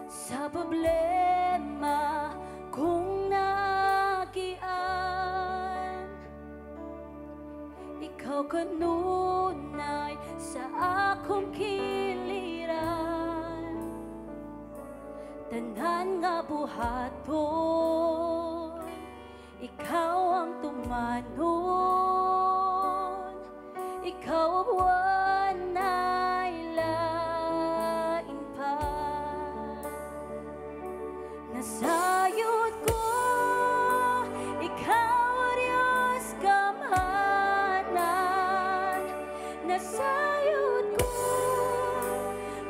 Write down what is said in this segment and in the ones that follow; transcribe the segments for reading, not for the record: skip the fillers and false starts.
sa problema kong nagian. Ikaw kanunay sa akong kiliran, tanan nga buhaton, ikaw ang tumanon, ikaw ang wanay lain pa. Nasayod ko, ikaw Diyos kamahanan. Nasayod ko,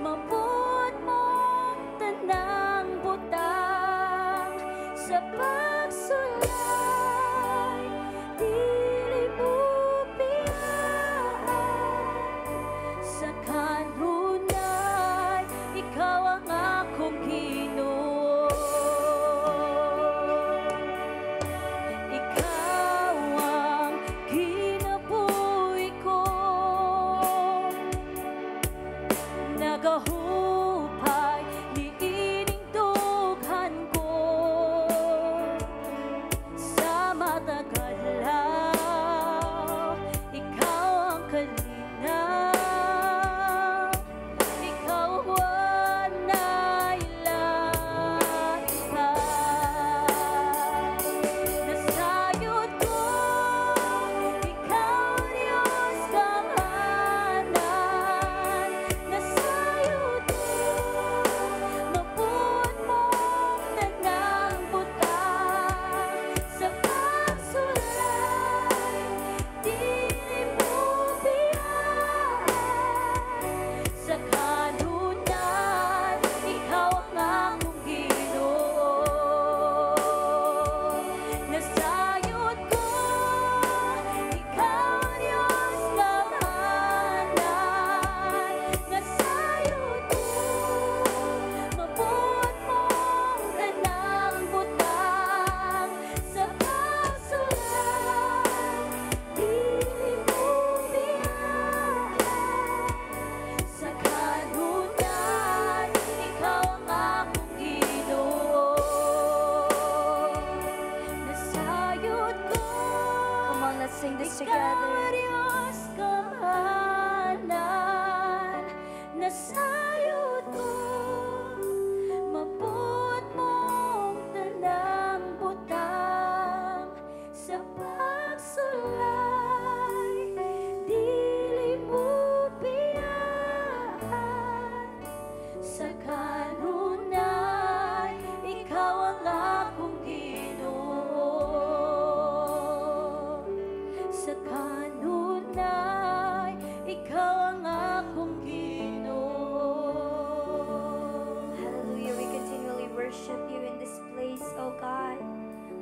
mabot mong tanang butang sa pagsulay, dili mo biyaan sa kanunay, ikaw ang akong Ginoo. Ikaw ang kinabuhi ko, nagahupay niining dughan ko sa matagalaw. Ikaw ang kalinaw, ikaw wanay lain pa. Nasayod ko, ikaw Diyos kamahanan. Nasayod ko, mabot mong tanang butang sa pagsulay, dili mo biyaan sa kanunay, ikaw ang akong Ginoo. Nasayod ko, ikaw Diyos kamahanan. Nasayod ko, mabot mong tanang butang sa pagsulay, dili mo biyaan sa kanunay, ikaw ang akong Ginoo. Nasayod ko, Come on, let's sing this ikaw together. Diyos kamahanan. Nasayod ko, mabot mong tanang butang sa pagsulay, dili mo biyaan sa kanunay, ikaw ang akong Ginoo. Sa kanunay, ikaw ang akong Ginoo. Hallelujah. We continually worship you in this place, oh God.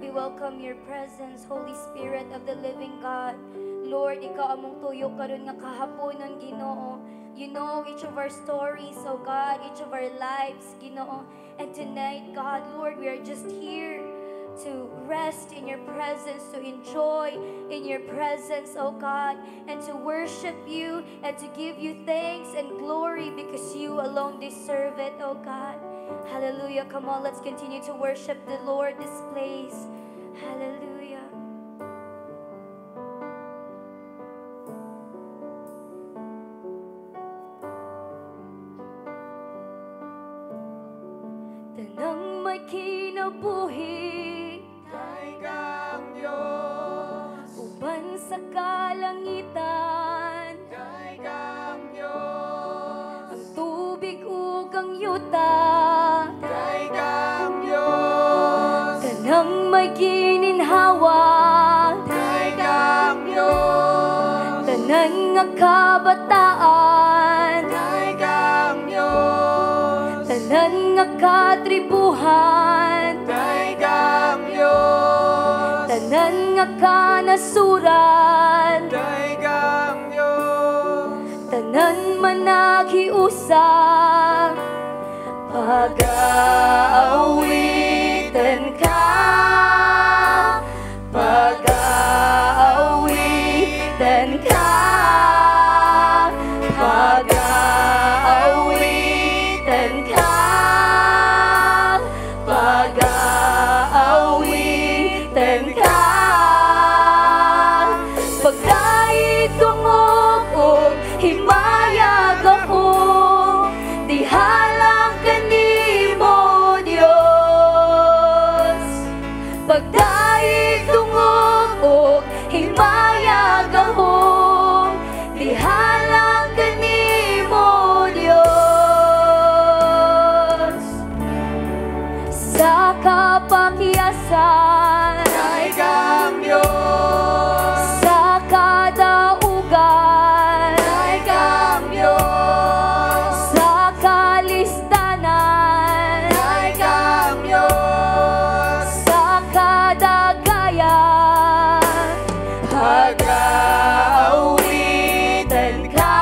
We welcome your presence, Holy Spirit of the living God. Lord, ikaw among tuyo karon nga kahaponon, Ginoo. You know each of our stories, oh God, each of our lives, Ginoo. And tonight, God, Lord, we are just here to rest in your presence, to enjoy in your presence, oh God, and to worship you and to give you thanks and glory because you alone deserve it, oh God. Hallelujah. Come on, let's continue to worship the Lord this place. Hallelujah. Tanang may kinabuhi, Kang Diyos, uban sa kalangitan, Kang Diyos, ang tubig ug ang yuta, Kang Diyos, tanang may gininhawa, Kang Diyos, tanan nga kabataan, Kang Diyos, tanan nga katribuhan, Kang Diyos, tanan nga kanasuran, Kang Diyos, tanan man naghiusa, pag-aawitan ka, pag-aawitan ka, pag-aawitan ka. katapusan kay kang Diyos, sa kadaugan, kay kang Diyos, sa kalistanan, kay kang Diyos, sa kadagayan. pag-aawitan ka,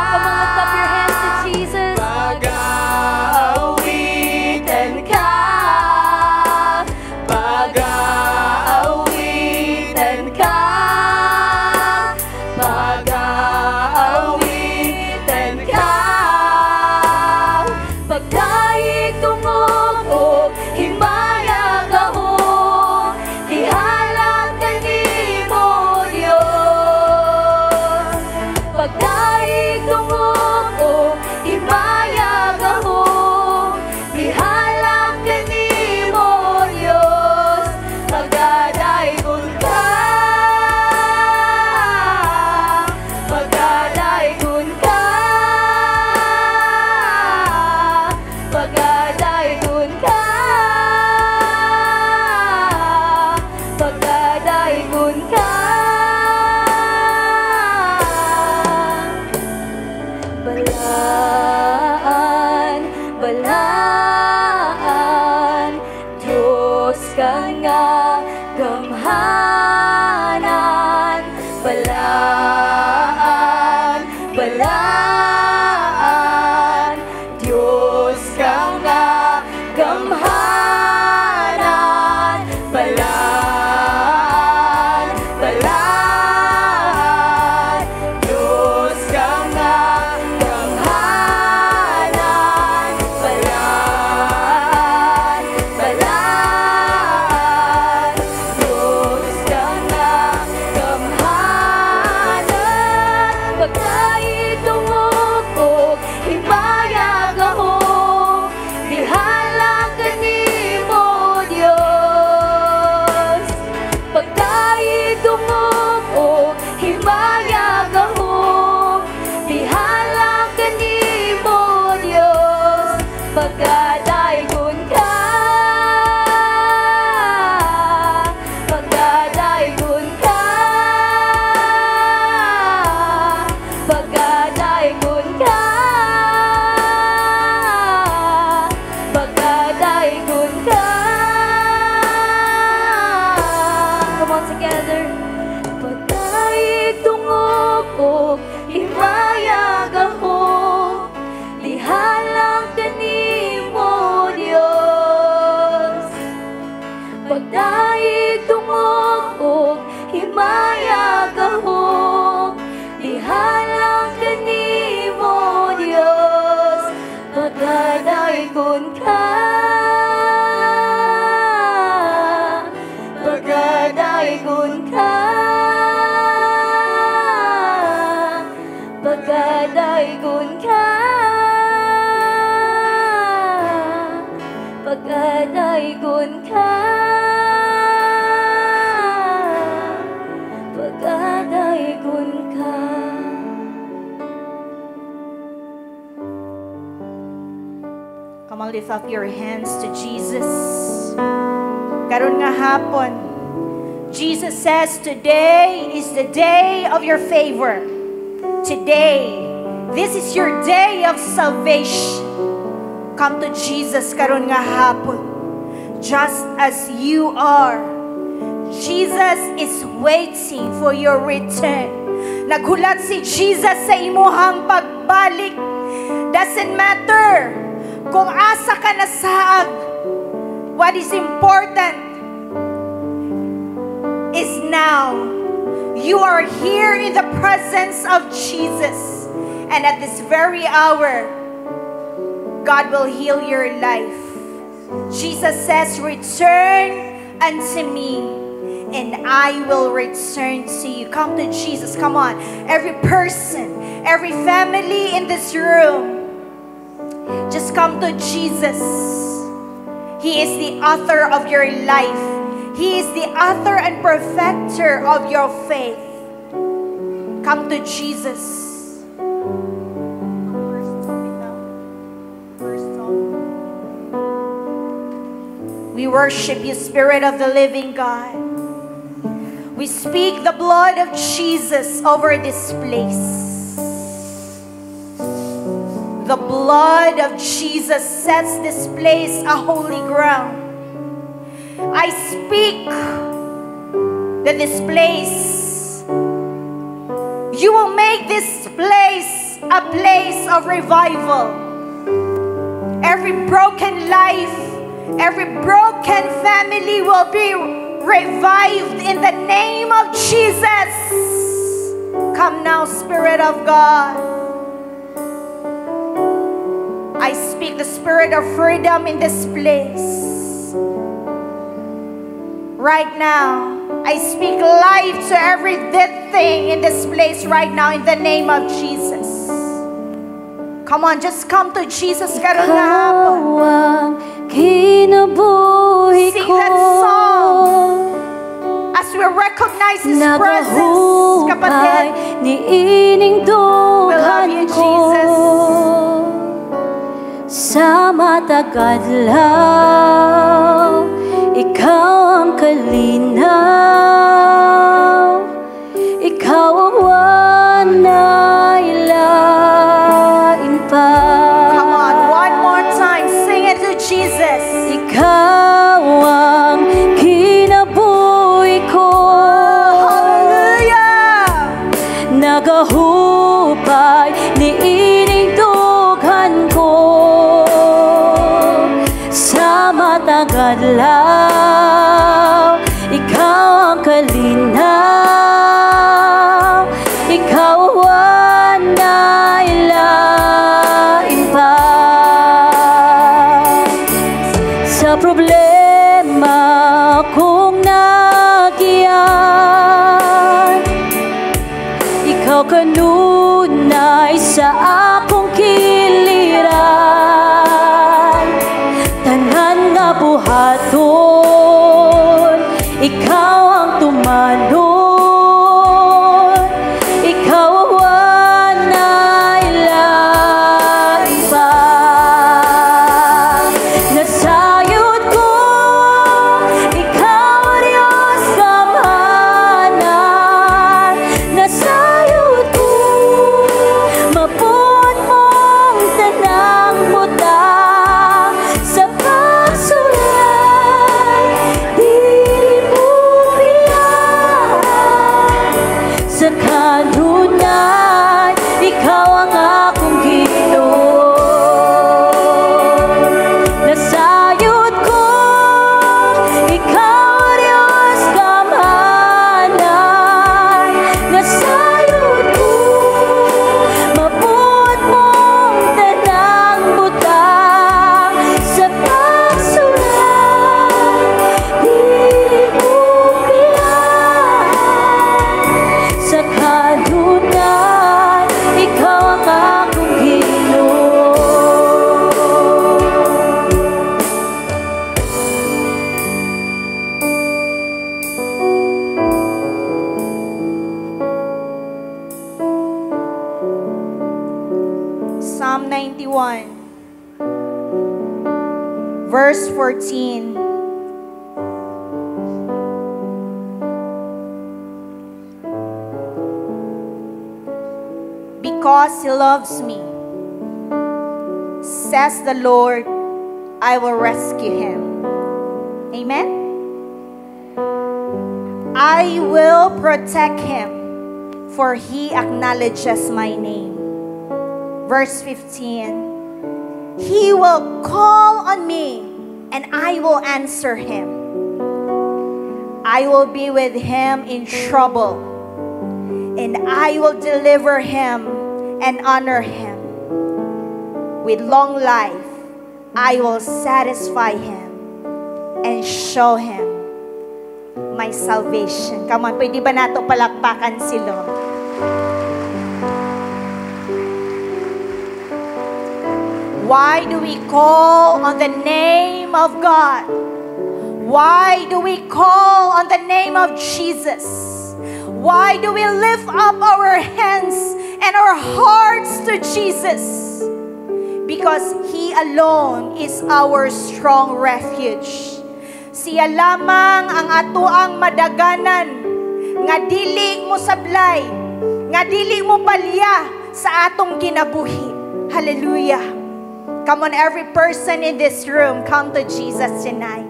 Come on, lift up your hands to Jesus. Karon nga hapon, Jesus says, today is the day of your favor. Today, this is your day of salvation. Come to Jesus karon nga hapon. Just as you are, Jesus is waiting for your return. Naghulat si Jesus sa imuhang pagbalik. Doesn't matter kung asa ka na saag. What is important is now you are here in the presence of Jesus, and at this very hour God will heal your life. Jesus says, return unto me and I will return to you. Come to Jesus. Come on, every person, every family in this room, just come to Jesus. He is the author of your life. He is the author and perfecter of your faith. Come to Jesus. We worship you, Spirit of the living God. We speak the blood of Jesus over this place. The blood of Jesus sets this place a holy ground. I speak that this place, you will make this place a place of revival. Every broken life, every broken family will be revived in the name of Jesus. Come now, Spirit of God. I speak the spirit of freedom in this place. Right now, I speak life to every dead thing in this place right now in the name of Jesus. Come on, just come to Jesus. Karon na hapon. Ikaw ang kinabuhi Sing ko. that song as we recognize His presence, kapatid. Ni ining We love you, dugan ko. Jesus. Sa matag-adlaw, ikaw ang kalinaw. Ikaw ang wanailain pa. Come on, one more time. Sing it to Jesus. Ikaw ang kinabuhi ko. Hallelujah! Nagahupay ni ining dughan ko. Sa matag-adlaw, ikaw ang kalinaw. Ikaw ang wanailain pa. Sa problema kong nagiyan, ikaw kanunay sa akong kiliran. Tanan nga buhaton, ikaw ang tumanon. Ikaw ang wanailain pa. Nasayod ko, ikaw Diyos kamhanan. Nasayod ko, mapun mong tanang butang. Sa pagsulay, di mo biyan. Sa kanunay, ikaw ang akong Ginoo. Nasayod ko, ikaw Diyos kamhanan. Nasayod ko, maput mong tanang butang. Sa pagsulay, di mo biyan. Sa kanunay, ikaw ang akong Ginoo. Psalm 91, verse 14. Because He loves me, says the Lord, I will rescue him. Amen? I will protect him, for He acknowledges my name. Verse 15, He will call on me, and I will answer him. I will be with him in trouble, and I will deliver him and honor him. With long life, I will satisfy him and show him my salvation. Come on, pwede ba nato palakpakan si Lord? Why do we call on the name of God? Why do we call on the name of Jesus? Why do we lift up our hands and our hearts to Jesus? Because He alone is our strong refuge. Siya lamang ang atoang madaganan nga dili mo sablay, nga dili mo palya sa atong kinabuhi. Hallelujah. Come on, every person in this room, come to Jesus tonight.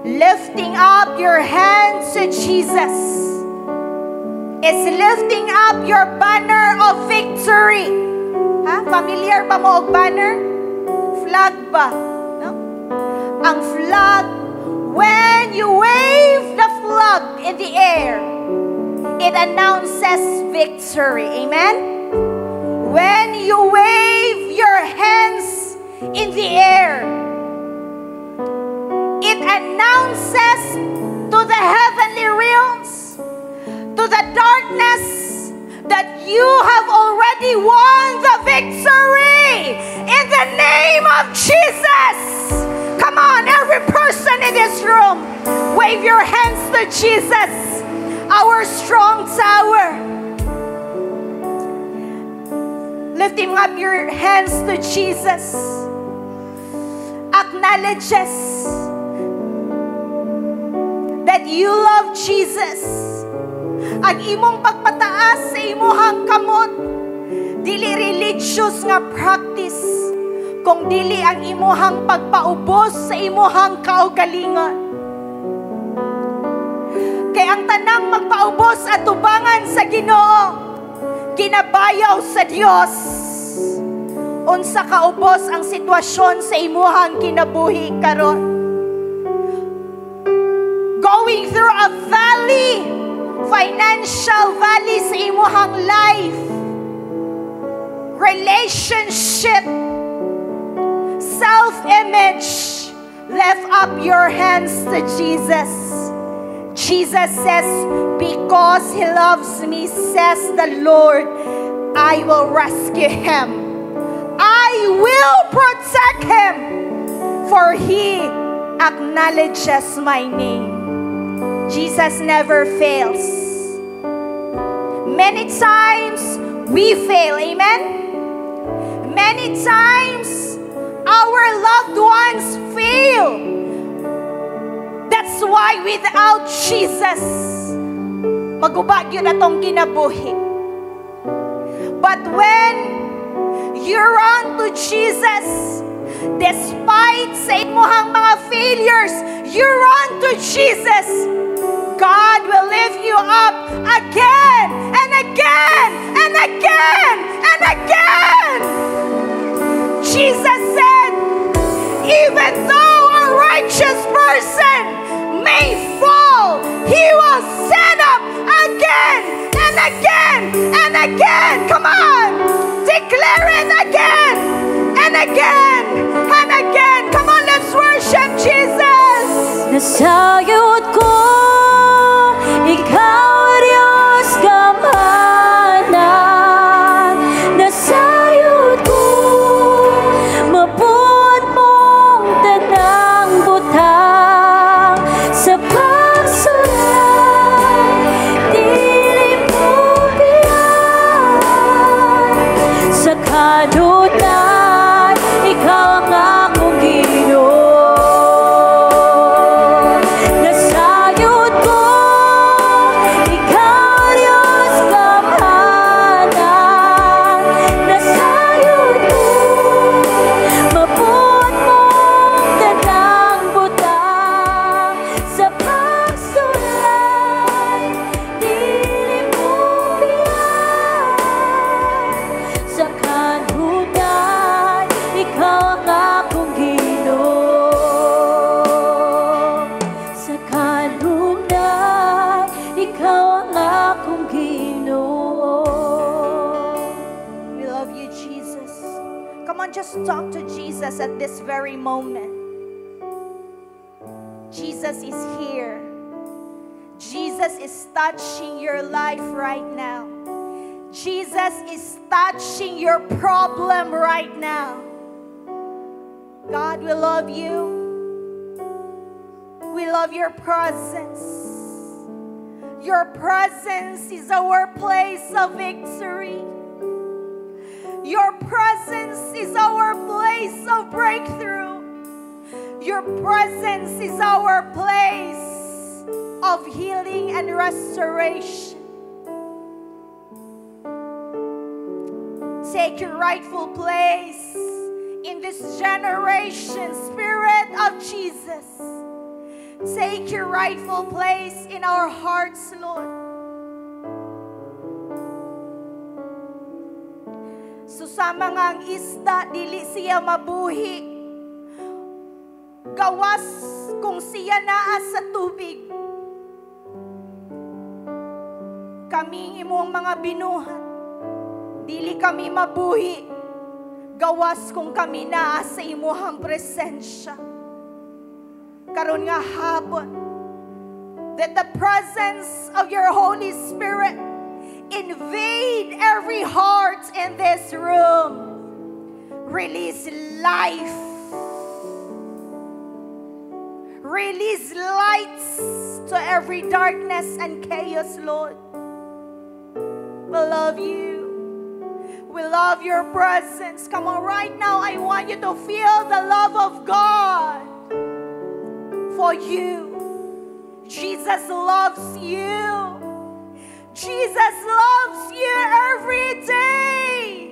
Lifting up your hands to Jesus is lifting up your banner of victory. Ha? Familiar ba mo og banner? Flag ba? No? Ang flag, when you wave the flag in the air, it announces victory. Amen? When you wave your hands in the air, it announces to the heavenly realms, to the darkness, that you have already won the victory in the name of Jesus. Come on, every person in this room, wave your hands to Jesus, our strong tower. Lifting up your hands to Jesus acknowledges that you love Jesus. Ang imong pagpataas sa imuhang kamot, dili religious nga practice, kung dili ang imuhang pagpaubos sa imuhang kaugalingon. Kay ang tanang magpaubos at tubangan sa Ginoo, ginabayaw sa Dios. Unsa kaubos ang sitwasyon sa imuhang kinabuhi karon? Going through a valley, financial valley sa imuhang life, relationship, self-image, lift up your hands to Jesus. Jesus says, because He loves me, says the Lord, I will rescue him. I will protect him, for He acknowledges my name. Jesus never fails. Many times we fail, amen? Many times our loved ones fail. That's why without Jesus, magubag yun atong kinabuhi. But when you run to Jesus, despite sa imuhang mga failures, you run to Jesus, God will lift you up again and again and again and again. Jesus said, even though a righteous person may fall, He will stand up again and again and again. Come on, declare it again and again and again. Come on, let's worship Jesus. Nasayod ko, ikaw Diyos kamahalan. Nasayod ko, mabuot mong tanang butang. Sa pagsulat, dili mo biyan. Sa kanunan, ikaw ang akong Ginoo. Nasayod ko, ikaw Diyos kamahalan. Nasayod ko, mabuot mong tanang butang. Sa pagsulay, dili mo biyan. Sa kanunan, ikaw ang akong Ginoo. Sa kanunan, ikaw ang akong Ginoo. We love you, Jesus. Come on, just talk to Jesus at this very moment. Jesus is here. Jesus is touching your life right now. Jesus is touching your problem right now. God, we love you. We love your presence. Your presence is our place of victory. Your presence is our place of breakthrough. Your presence is our place of healing and restoration. Take your rightful place in this generation, Spirit of Jesus. Take your rightful place in our hearts, Lord. So sa mga ang isda, dili siya mabuhi. Gawas kung siya naa sa tubig. Kaming imong mga binuhat, dili kami mabuhi. Gawas kung kami naa sa imuhang presensya. Karon nga hapon, that the presence of your Holy Spirit invade every heart in this room. Release life. Release lights to every darkness and chaos, Lord. We love you. We love your presence. Come on, right now, I want you to feel the love of God for you. Jesus loves you. Jesus loves you every day.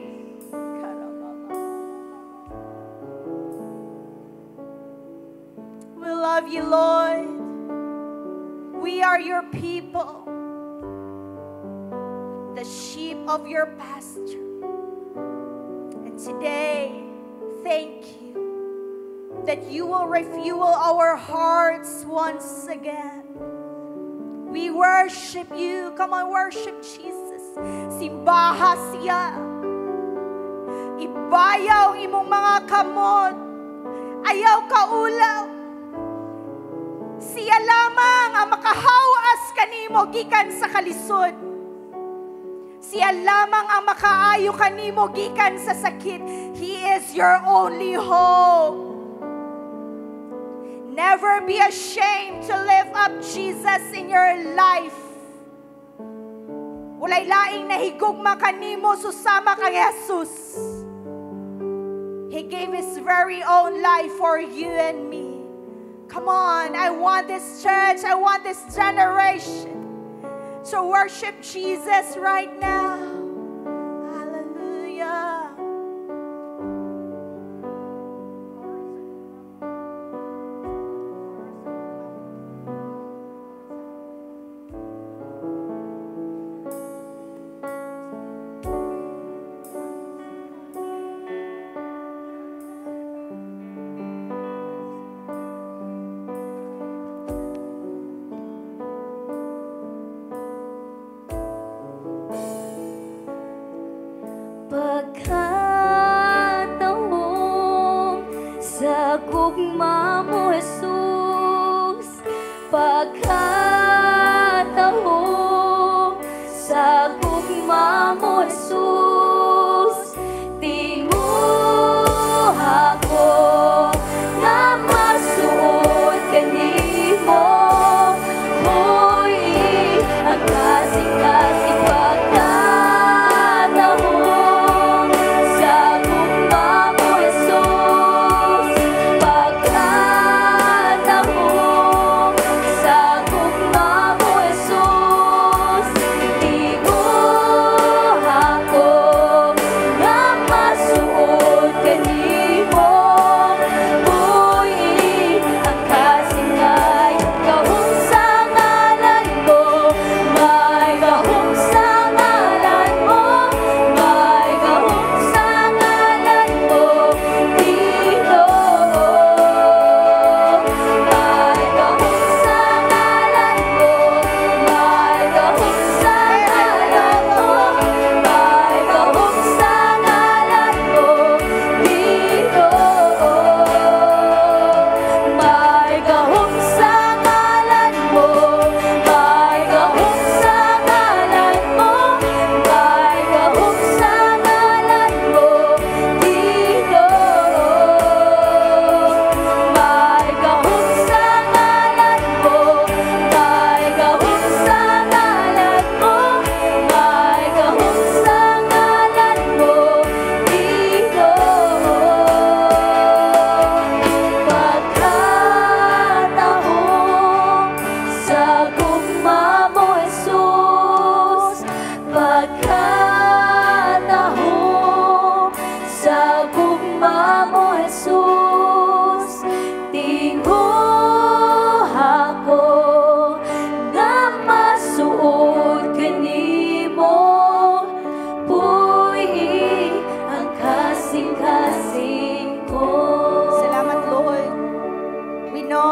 We love you, Lord. We are your people, the sheep of your pasture. And today, thank you that you will refuel our hearts once again. We worship you. Come on, worship Jesus. Simbaha siya. Ibayaw imong mga kamot. Ayaw kaulaw. Siya lamang ang makahawas kanimo gikan sa kalisod. Siya lamang ang makaayo kanimo gikan sa sakit. He is your only hope. Never be ashamed to lift up Jesus in your life. Walay laing nahigugma kanimo susama kang Jesus. He gave His very own life for you and me. Come on, I want this church, I want this generation to worship Jesus right now. Hallelujah.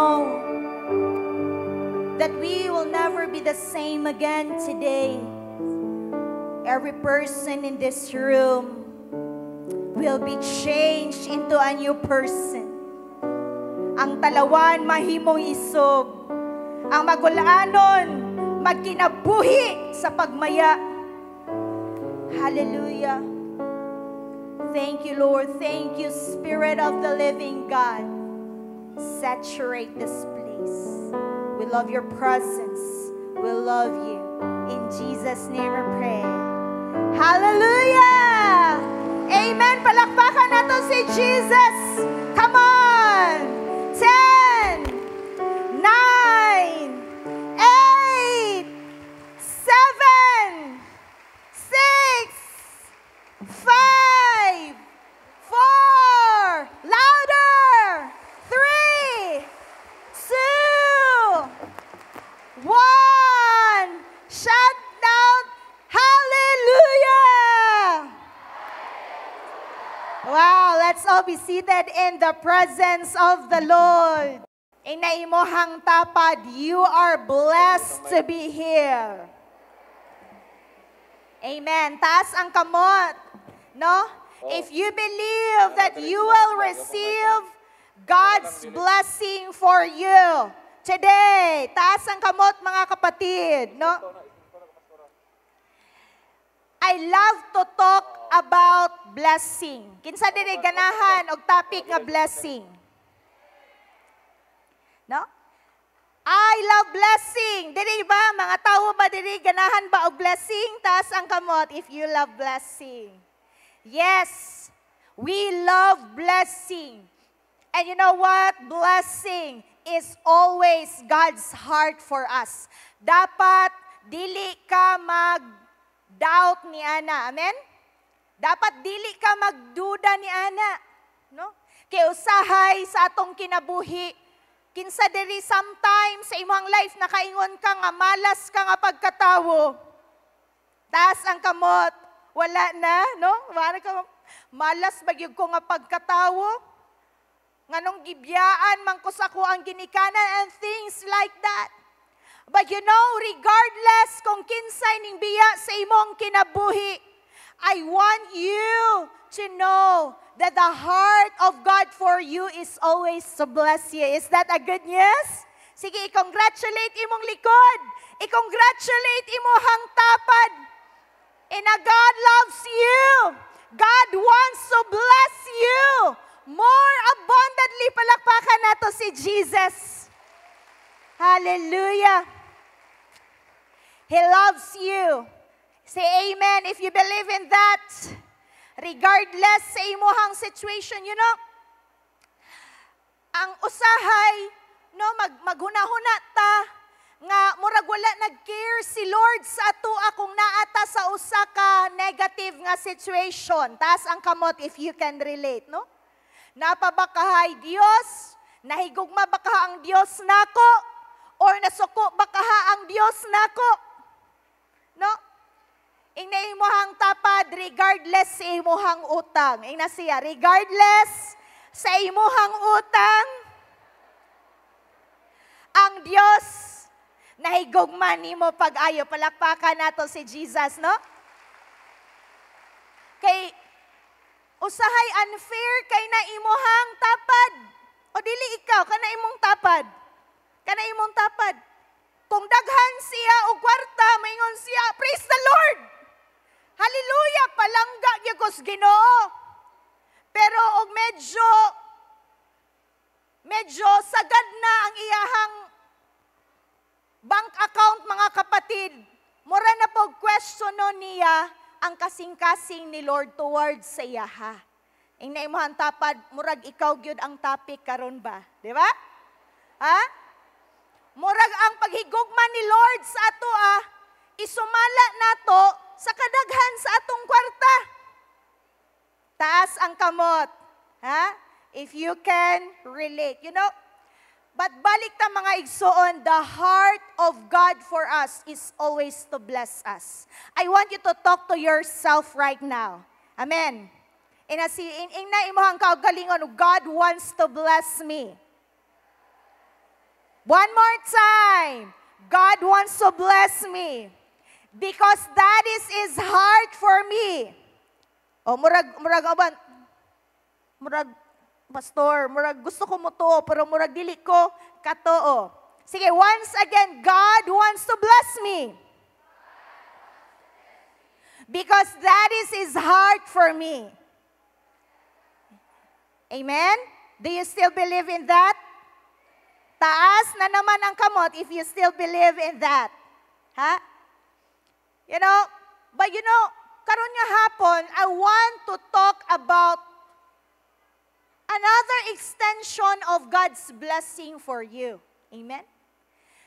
know that we will never be the same again today. Every person in this room will be changed into a new person. Ang talawan mahimong isog. Ang magulaanon magkinabuhi sa pagmaya. Hallelujah. Thank you, Lord. Thank you, Spirit of the living God. Saturate this place. We love your presence. We love you. In Jesus' name we pray. Hallelujah! Amen. Palakpakan natin si Jesus. Come on. 10, 9, 8, 7, 6, 5, 4, louder, 3, 2, 1, shut down, hallelujah! Wow, let's all be seated in the presence of the Lord. Inaimohang tapad, you are blessed to be here. Amen. Taas ang kamot. No? If you believe that you will receive God's blessing for you today, taas ang kamot mga kapatid. No? I love to talk about blessing. Kinsa diri ganahan og topic nga blessing. No? I love blessing. Diri ba mga tawo ba diri ganahan ba og blessing? Taas ang kamot if you love blessing. Yes, we love blessing. And you know what? Blessing is always God's heart for us. Dapat dili ka mag-doubt ni Ana. Amen? Dapat dili ka magduda ni Ana. No? Kay usahay sa atong kinabuhi, kinsa diri sometimes sa imong life nakaingon ka nga malas ka nga pagkatawo. Taas ang kamot. Wala na, no? Wala ka, malas bagyog ko nga pagkatawo. Nganong gibyaan man ko sa ko ang ginikanan and things like that. But you know, regardless kung kinsay ning biya sa imong kinabuhi, I want you to know that the heart of God for you is always to bless you. Is that a good news? Sige, i-congratulate imong likod. I-congratulate imong tapad. And God loves you. God wants to bless you more abundantly. Palakpakan nato si Jesus. Hallelujah. He loves you. Say amen if you believe in that. Regardless sa imuhang situation, you know, ang usahay, no, maghuna-huna ta, nga murag wala nag-care si Lord sa atua kung naata sa usa ka negative nga situation. Taas ang kamot if you can relate, no? Napabakahay Dios, nahigugma baka ang Dios nako, or nasuko bakaha ang Dios nako. No? Ing naimuhang tapad regardless sa imuhang utang. Ing na siya, regardless sa imuhang utang, ang Dios nahigugman nimo pag-ayo. Palakpakan nato si Jesus, no? Kay usahay unfair kay na imuhang tapad. O dili ikaw kana imong tapad. Kana imong tapad. Kung daghan siya o kwarta, maingon siya, praise the Lord. Hallelujah, palangga gyud kos Ginoo. Pero og medyo sagad na ang iyahang bank account, mga kapatid. Mura na po question niya ang kasing-kasing ni Lord towards sa iyaha. Ing naimuhan tapad, murag ikaw gyud ang topic karon ba? Di ba? Ha? Murag ang paghigugma ni Lord sa ato isumala nato sa kadaghan sa atong kwarta. Taas ang kamot. Ha? If you can relate. You know, but balik ta mga igsoon, the heart of God for us is always to bless us. I want you to talk to yourself right now. Amen. Ina imuhang kaugalingon, God wants to bless me. One more time. God wants to bless me because that is His heart for me. O, murag, pastor, murag gusto ko mo to, pero murag dili ko katoo. Sige, once again, God wants to bless me. Because that is His heart for me. Amen? Do you still believe in that? Taas na naman ang kamot if you still believe in that. Ha? But karon nga hapon, I want to talk about another extension of God's blessing for you. Amen?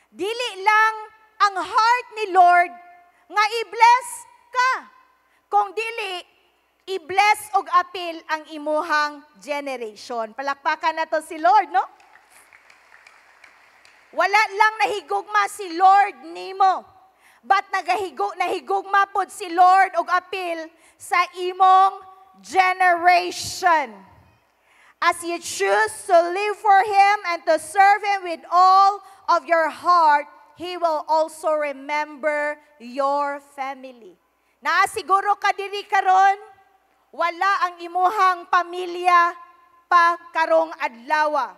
Dili lang ang heart ni Lord nga i-bless ka. Kung dili, i-bless og apil ang imuhang generation. Palakpakan na to si Lord, no? Wala lang nahigugma si Lord nimo. But nahigugma pod si Lord og apil sa imong generation. As you choose to live for Him and to serve Him with all of your heart, He will also remember your family. Naasiguro ka diri karon, wala ang imuhang pamilya pa karong adlaw.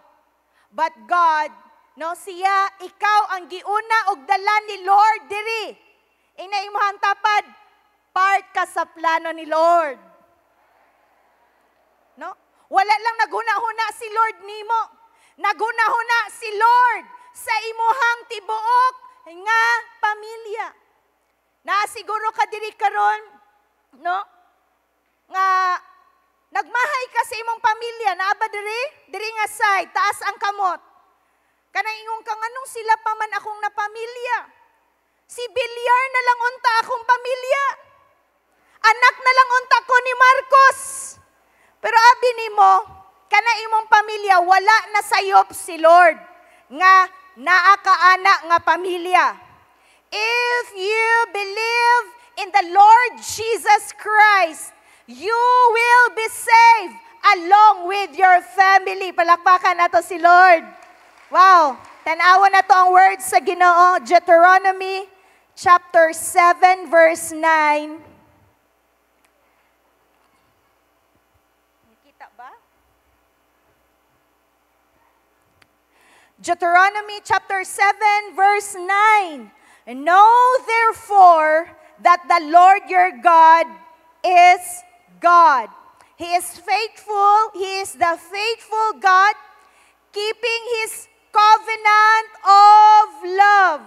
But God, ikaw ang giuna og dala ni Lord diri. Ina imuhang tapad, part ka sa plano ni Lord. No? Wala lang naguna-huna si Lord nimo. Naguna-huna si Lord sa imuhang tibuok nga pamilya. Nasiguro ka diri karon, no? Nga nagmahay ka sa imong pamilya, naa ba diri nga side, taas ang kamot. Kanang ingon ka nganong sila pa man akong napamilya. Si Bilyar na lang unta akong pamilya. Anak na lang unta ko ni Marcos. Pero abi nimo, kana imong pamilya wala na sayop si Lord nga naa ka anak nga pamilya. If you believe in the Lord Jesus Christ, you will be saved along with your family. Palakpakan nato si Lord. Wow, tanawa na to ang words sa Ginoo, Deuteronomy chapter 7 verse 9. Nakita ba? Deuteronomy chapter 7 verse 9. Know therefore that the Lord your God is God. He is faithful. He is the faithful God, keeping His covenant of love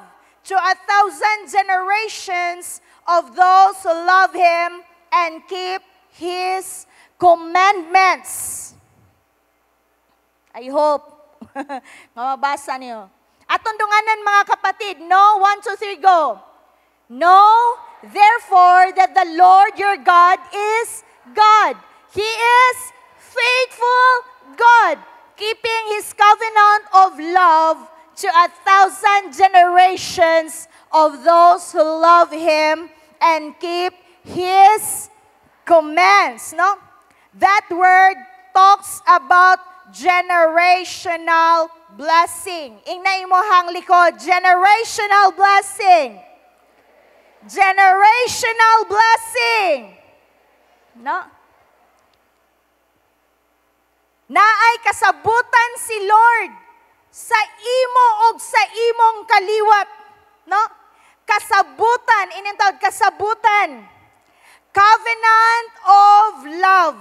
to 1,000 generations of those who love Him and keep His commandments. I hope mabasa niyo. Atong dunganan mga kapatid, no? 1, 2, 3, go. Know therefore that the Lord your God is God. He is faithful God, keeping His covenant of love to 1,000 generations of those who love Him and keep His commands. No? That word talks about generational blessing. Ingna imohang likod, generational blessing. Generational blessing. No? Naay kasabutan si Lord sa imo og sa imong kaliwat. No? Kasabutan, inintawag kasabutan. Covenant of love.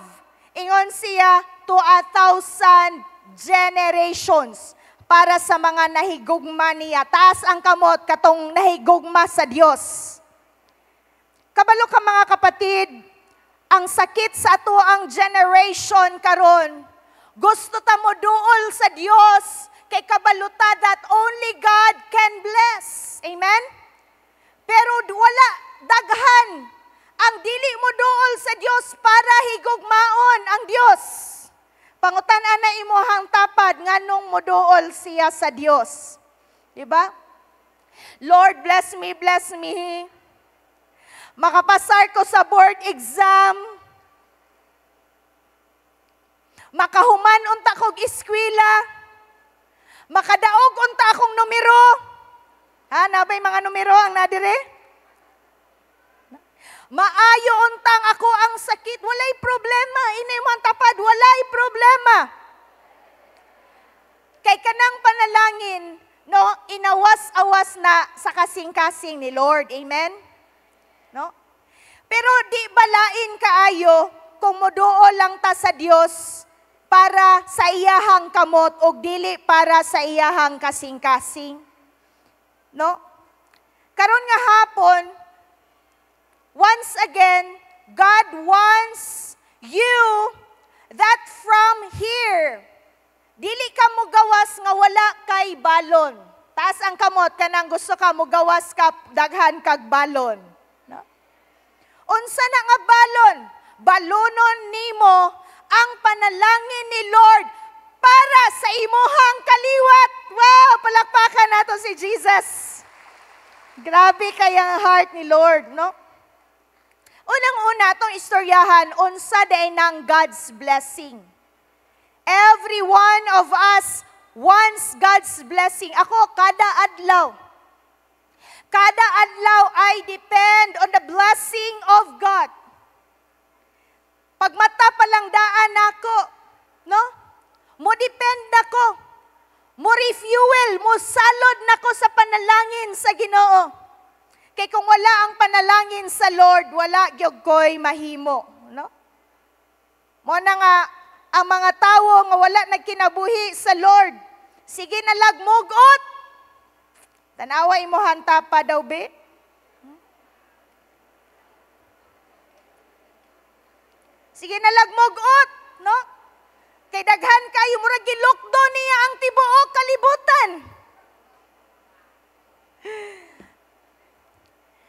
Ingon siya to 1,000 generations para sa mga nahigugma niya. Taas ang kamot katong nahigugma sa Dios. Kabalo ka mga kapatid, ang sakit sa ato ang generation karon. Gusto ta mo duol sa Dios kay kabaluta that only God can bless. Amen? Pero wala daghan ang dili mo duol sa Dios para higugmaon ang Dios. Pangutan-an na imuhang tapad nganong mo duol siya sa Dios. Diba? Lord, bless me, bless me. Makapasar ko sa board exam. Makahuman unta kog eskwela. Makadaog unta akong numero ba'y mga numero ang nadire? Maayo untang ako ang sakit. Walay problema. Inimang tapad, walay problema. Kay kanang panalangin, no, inawas-awas na sa kasing-kasing ni Lord. Amen? No? Pero di balain kaayo kung moduo lang ta sa Dios para sa iyahang kamot o dili para sa iyahang kasing-kasing. No? Karon nga hapon, once again, God wants you that from here, dili ka mo gawas nga wala kay balon. Taas ang kamot kanang gusto ka mo gawas ka daghan kag balon. No? Unsa na nga balon? Balonon nimo ang panalangin ni Lord para sa imuhang kaliwat. Wow, palakpakan nato si Jesus. Grabe kayang heart ni Lord, no? Unang-una itong istoryahan, unsa day ng God's blessing. Every one of us wants God's blessing. Ako, kada adlaw ay depend on the blessing of God. Pag mata palang daan ako, no? Mo depend ako. Mo refuel, mo salod nako sa panalangin sa Ginoo. Kay kung wala ang panalangin sa Lord, wala gyud koy mahimo, no? Mo na nga ang mga tawo nga wala nagkinabuhi sa Lord, sige na lagmugot. Tanawa imo hanta pa daw be. Sige na lagmugot, no? Kay daghan kayo murag gilukdo niya ang tibuok kalibutan.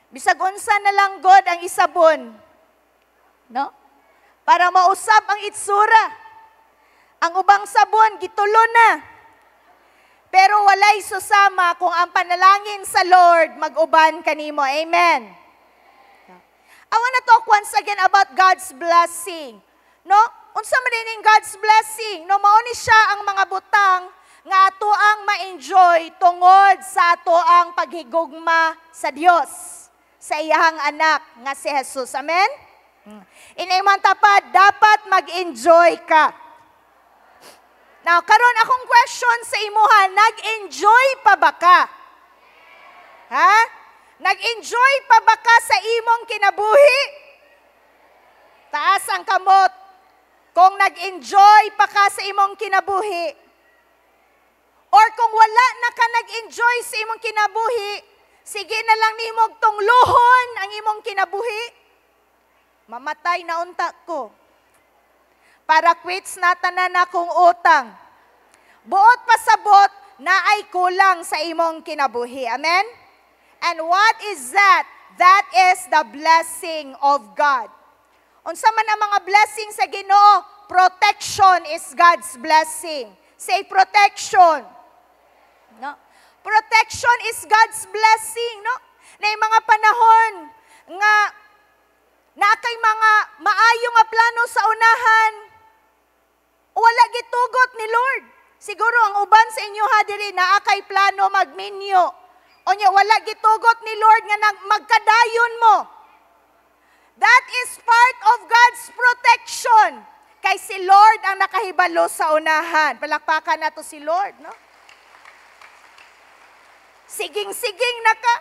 Bisag unsa na lang God ang isabon, no? Para mausab ang itsura. Ang ubang sabon gitulo na. Pero walay susama kung ang panalangin sa Lord mag-uban kanimo. Amen. I want to talk once again about God's blessing. No? Unsa man dining God's blessing? No, mao ni siya ang mga butang nga ato ang ma-enjoy tungod sa ato ang paghigugma sa Dios, sa iyang anak nga si Jesus. Amen? Inimang tapad, dapat mag-enjoy ka. Now, karon akong question sa imuha, nag-enjoy pa ba ka? Ha? Nag-enjoy pa ba ka sa imong kinabuhi? Taas ang kamot. Kung nag-enjoy pa ka sa imong kinabuhi, or kung wala na ka nag-enjoy sa imong kinabuhi, sige na lang nimog tungluhon ang imong kinabuhi. Mamatay na unta ko. Para quits na tanan akong utang. Buot pasabot na ay kulang sa imong kinabuhi. Amen? And what is that? That is the blessing of God. Unsa man ang mga blessing sa Ginoo, protection is God's blessing. Say protection. No? Protection is God's blessing, no? Na mga panahon nga na kay mga maayo nga plano sa unahan, wala gitugot ni Lord. Siguro ang uban sa inyo ha diri naa kay plano magminyo. Onya wala gitugot ni Lord nga magkadayon mo. That is part of God's protection. Kay si Lord ang nakahibalo sa unahan. Palakpakan nato si Lord, no? Siging-siging na ka.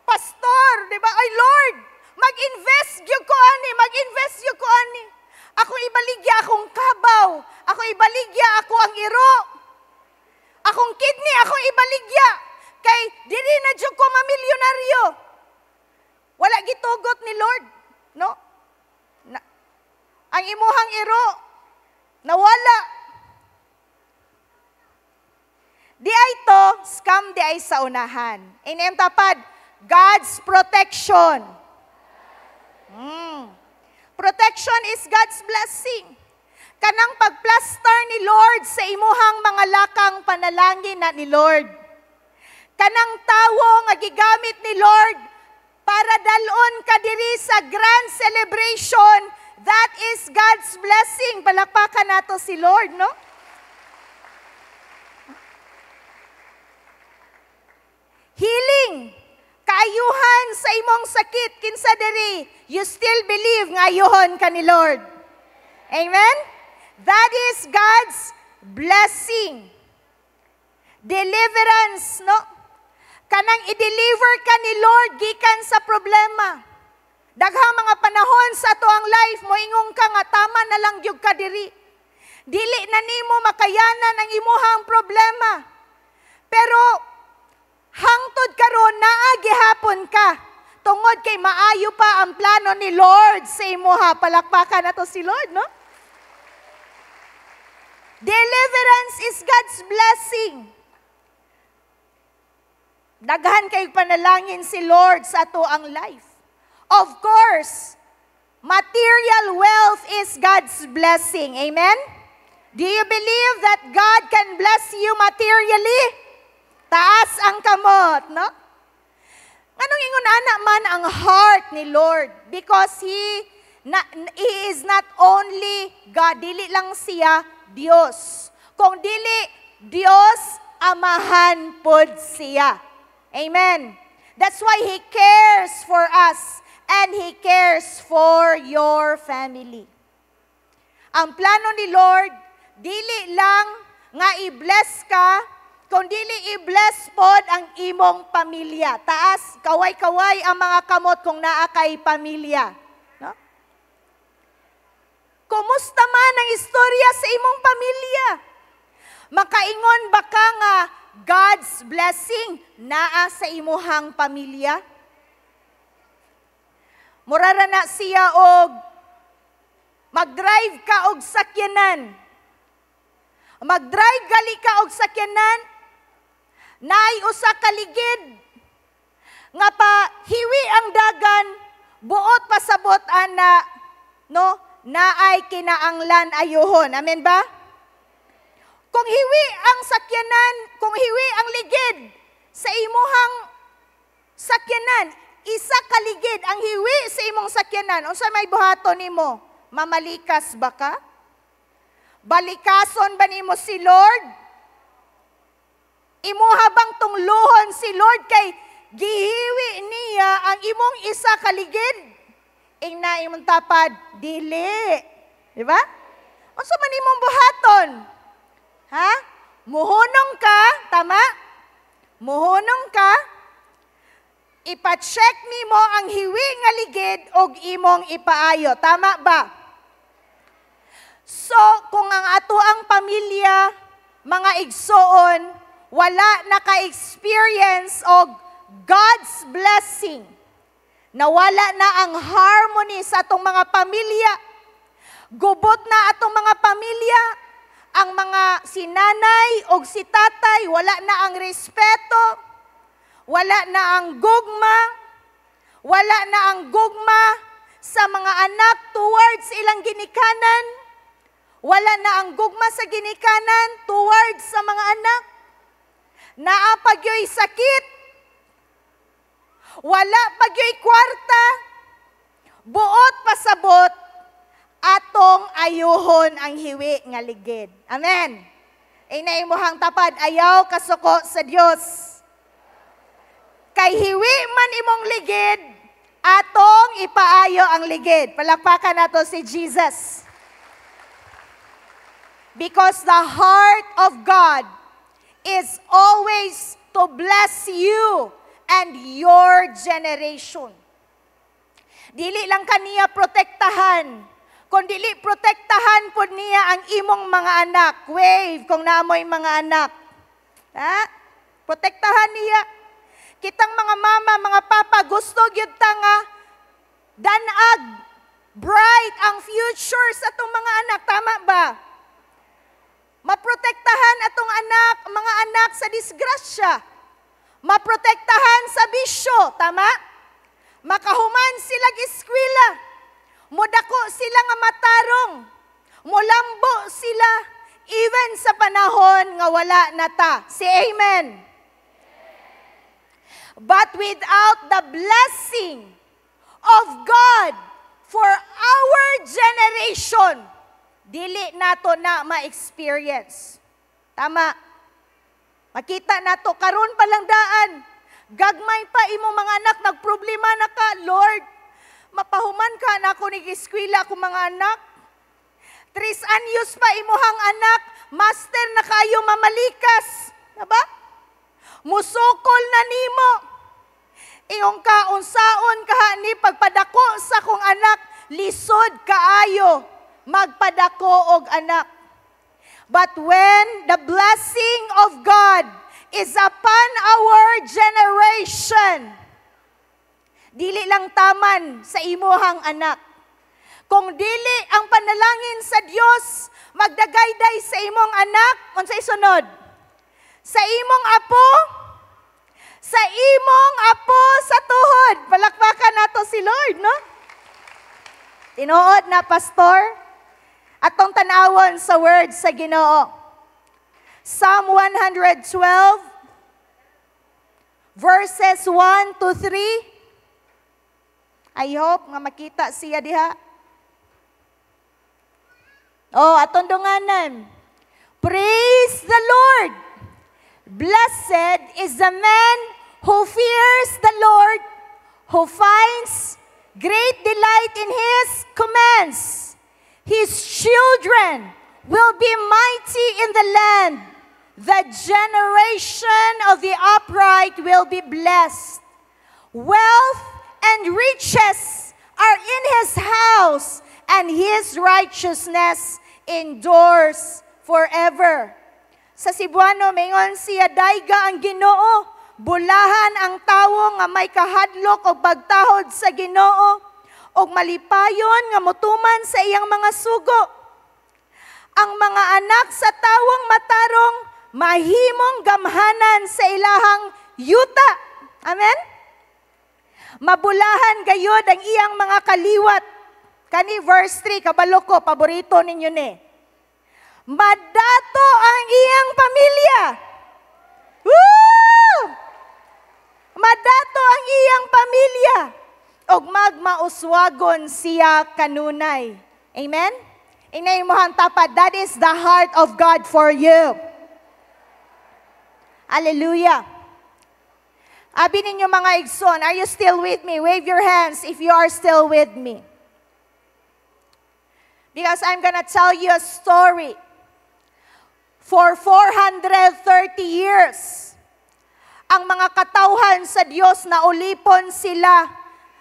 Pastor, di ba? Ay Lord, mag-invest yung ko ani, mag-invest yung ko ani. Ako ibaligya akong kabaw. Ako ibaligya ako ang iro. Akong kidney, ako ibaligya. Kay diri na dyan ko mamilyonaryo. Wala gitugot ni Lord. No? Ang imuhang iro, nawala. Di ay to, scam di ay sa unahan. Inem tapad, God's protection. Protection is God's blessing. Kanang pagplaster ni Lord sa imuhang mga lakang panalangin na ni Lord. Kanang tawo nga gigamit ni Lord para dalon ka diri sa grand celebration, that is God's blessing. Palakpakan nato si Lord, no? Healing. imong sakit kinsa diri, you still believe nga ayohon ka ni Lord. Amen? That is God's blessing. Deliverance, no? Kanang i-deliver ka ni Lord gikan sa problema. Daghang mga panahon sa ato ang life, moingon ka nga tama na lang gyud ka diri. Dili na nimo makayanan ang imuhang problema. Pero hangtod karon naa gihapon ka. Tungod kay maayo pa ang plano ni Lord sa imuha. Palakpakan nato si Lord, no? Deliverance is God's blessing. Daghan kay panalangin si Lord sa ato ang life. Of course, material wealth is God's blessing. Amen? Do you believe that God can bless you materially? Taas ang kamot, no? Anong ingon ana man ang heart ni Lord? Because He is not only God, dili lang siya Dios. Kung dili Dios, amahan pod siya. Amen. That's why He cares for us and He cares for your family. Ang plano ni Lord, dili lang nga i-bless ka, kung dili i-bless pod ang imong pamilya. Taas, kaway-kaway ang mga kamot kung naa kay pamilya. No? Kumusta man ang istorya sa imong pamilya? Makaingon ba ka nga God's blessing naa sa imuhang pamilya? Murara na siya og mag-drive ka og sakyanan. Mag-drive gali ka og sakyanan, naay usa ka ligid nga pa hiwi ang dagan, buot pasabot ana, no? Naay kinaanglan ayohon. Amen ba? Kung hiwi ang sakyanan, kung hiwi ang ligid sa imuhang sakyanan, isa ka ligid ang hiwi sa imong sakyanan, unsa may buhaton nimo? Mamalikas ba ka? Balikason ba nimo si Lord? Imuha bang tungluhon si Lord kay gihiwi niya ang imong isa ka ligid? Ing na imong tapad, dili. Di ba? Unsa man imong buhaton? Ha? Muhunong ka, tama? Muhunong ka, ipa-check nimo ang hiwi nga ligid og imong ipaayo. Tama ba? So, kung ang ato ang pamilya, mga igsoon, wala naka-experience og God's blessing, nawala na ang harmony sa atong mga pamilya, gubot na atong mga pamilya, ang mga sinanay o si tatay, wala na ang respeto, wala na ang gugma, wala na ang gugma sa mga anak towards ilang ginikanan, wala na ang gugma sa ginikanan towards sa mga anak, naapagyo'y sakit, wala pagyo'y kwarta, buot pasabot, atong ayuhon ang hiwi nga ligid. Amen. Ay imuhang tapad, ayaw kasuko sa Dios. Kay hiwi man imong ligid, atong ipaayo ang ligid. Palakpakan nato si Jesus. Because the heart of God is always to bless you and your generation. Dili lang kaniya protektahan, kundi protektahan po niya ang imong mga anak. Wave kung naamoy mga anak. Ha? Protektahan niya. Kitang mga mama, mga papa, gusto gyud ta nga danag, bright ang future sa atong mga anak. Tama ba? Maprotektahan atong anak, mga anak sa disgrasya. Maprotektahan sa bisyo. Tama? Makahuman silang eskwela. Mudako sila nga matarong. Mulambo sila. Even sa panahon nga wala na ta. Say amen. But without the blessing of God for our generation, dili nato na ma-experience. Tama. Makita nato karon palang daan. Gagmay pa imo mga anak, nagproblema na ka, Lord. Mapahuman ka na ako nag-eskwela ako mga anak. 3 anyos pa imuhang anak, master na kayo mamalikas. Diba? Musukol na nimo. Iyong kaunsaon kaha ni pagpadako sa kong anak, lisod kaayo, magpadako og anak. But when the blessing of God is upon our generation, dili lang taman sa imuhang anak. Kung dili ang panalangin sa Dios magdagayday sa imong anak, unsay sunod? Sa imong apo, sa imong apo sa tuhod. Palakpakan nato si Lord, no? Tinuod na, pastor. Atong tanawon sa word sa Ginoo. Psalm 112, verses 1 to 3. I hope nga makita siya diha. Oh, atong dunganan. Praise the Lord. Blessed is the man who fears the Lord, who finds great delight in His commands. His children will be mighty in the land. The generation of the upright will be blessed. Wealth and riches are in His house, and His righteousness endures forever. Sa Cebuano, mayon siya, dayga ang Ginoo, bulahan ang tawo nga may kahadlok o pagtahod sa Ginoo, o malipayon nga mutuman sa iyang mga sugo. Ang mga anak sa tawong matarong, mahimong gamhanan sa ilahang yuta. Amen? Mabulahan gayod ang iyang mga kaliwat. Kani verse 3, kabalo ko, paborito ninyo ni. Madato ang iyang pamilya. Woo! Madato ang iyang pamilya. Og magmauswagon siya kanunay. Amen? Inay mo hang tapat, that is the heart of God for you. Hallelujah. Abi ninyo mga igsoon, are you still with me? Wave your hands if you are still with me. Because I'm gonna tell you a story. For 430 years, ang mga katawhan sa Diyos na ulipon sila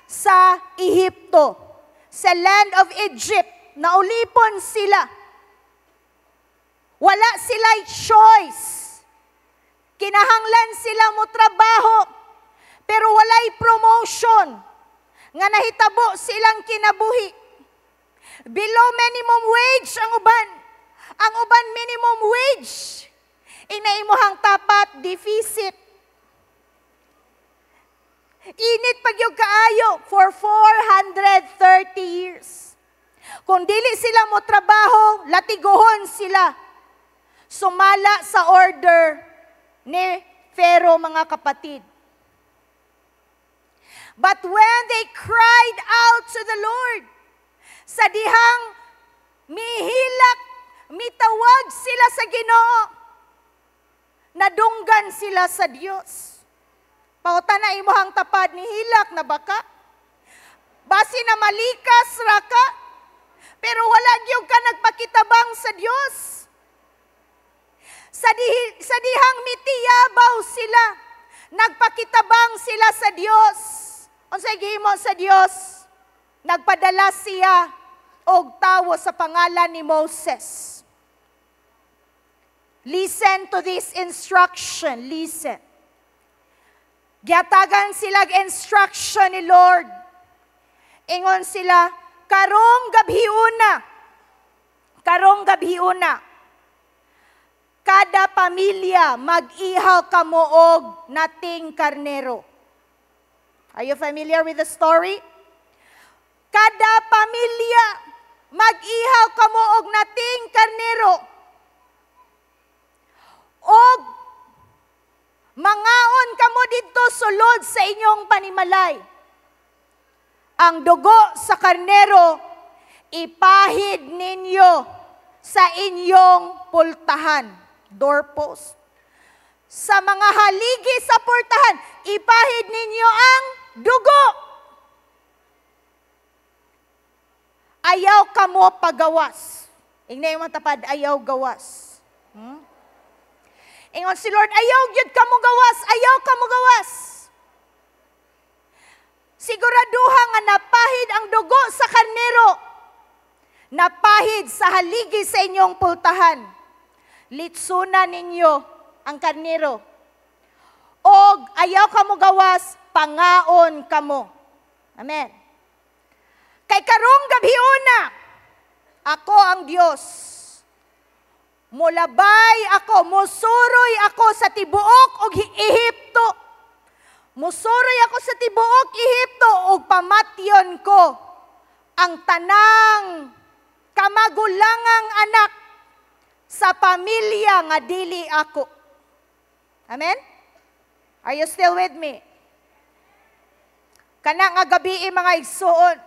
sa Ehipto, sa land of Egypt, na ulipon sila. Wala sila'y choice. Kinahanglan sila mo trabaho, pero walay promotion. Nga nahitabo silang kinabuhi. Below minimum wage ang uban. Ang uban minimum wage. Inaimuhang tapat, deficit. Init pagyog kaayo for 430 years. Kung dili sila mo trabaho, latigohon sila. Sumala sa order ni Pharaoh, mga kapatid. But when they cried out to the Lord, sa dihang mihilak, mitawag sila sa Ginoo, nadunggan sila sa Dios. Pauta na imuhang tapad ni hilak na baka. Basi na malikas raka, pero wala gyud ka nagpakitabang sa Dios. Sa dihang mitiyabaw sila, nagpakitabang sila sa Dios. Unsay gihimo sa Dios? Nagpadala siya og tawo sa pangalan ni Moses. Listen to this instruction. Listen. Giatagan sila instruction ni Lord. Ingon sila, karong gabhiuna, kada pamilya mag-ihaw kamo og nating karnero. Are you familiar with the story? Kada pamilya mag-ihaw kamo og nating karnero. Og mangaon kamo didto sulod sa inyong panimalay. Ang dugo sa karnero ipahid ninyo sa inyong pultahan, doorpost. Sa mga haligi sa pultahan, ipahid ninyo ang dugo. Ayaw kamo pagawas. Ingna yung matapad, ayaw gawas. Ingon si Lord, ayaw gyud kamo gawas, ayaw kamo gawas. Siguraduha nga napahid ang dugo sa karnero. Napahid sa haligi sa inyong pultahan. Litsunan ninyo ang karnero. Og ayaw kamo gawas, pangaon kamo. Amen. Kay karong gabiuna, ako ang Dios. Mulabay ako, musuroy ako sa tibuok og Ehipto. Musuroy ako sa tibuok Ehipto ug pamatyon ko ang tanang kamagulangang anak sa pamilya nga dili ako. Amen? Are you still with me? Kana nga gabi mga igsuon,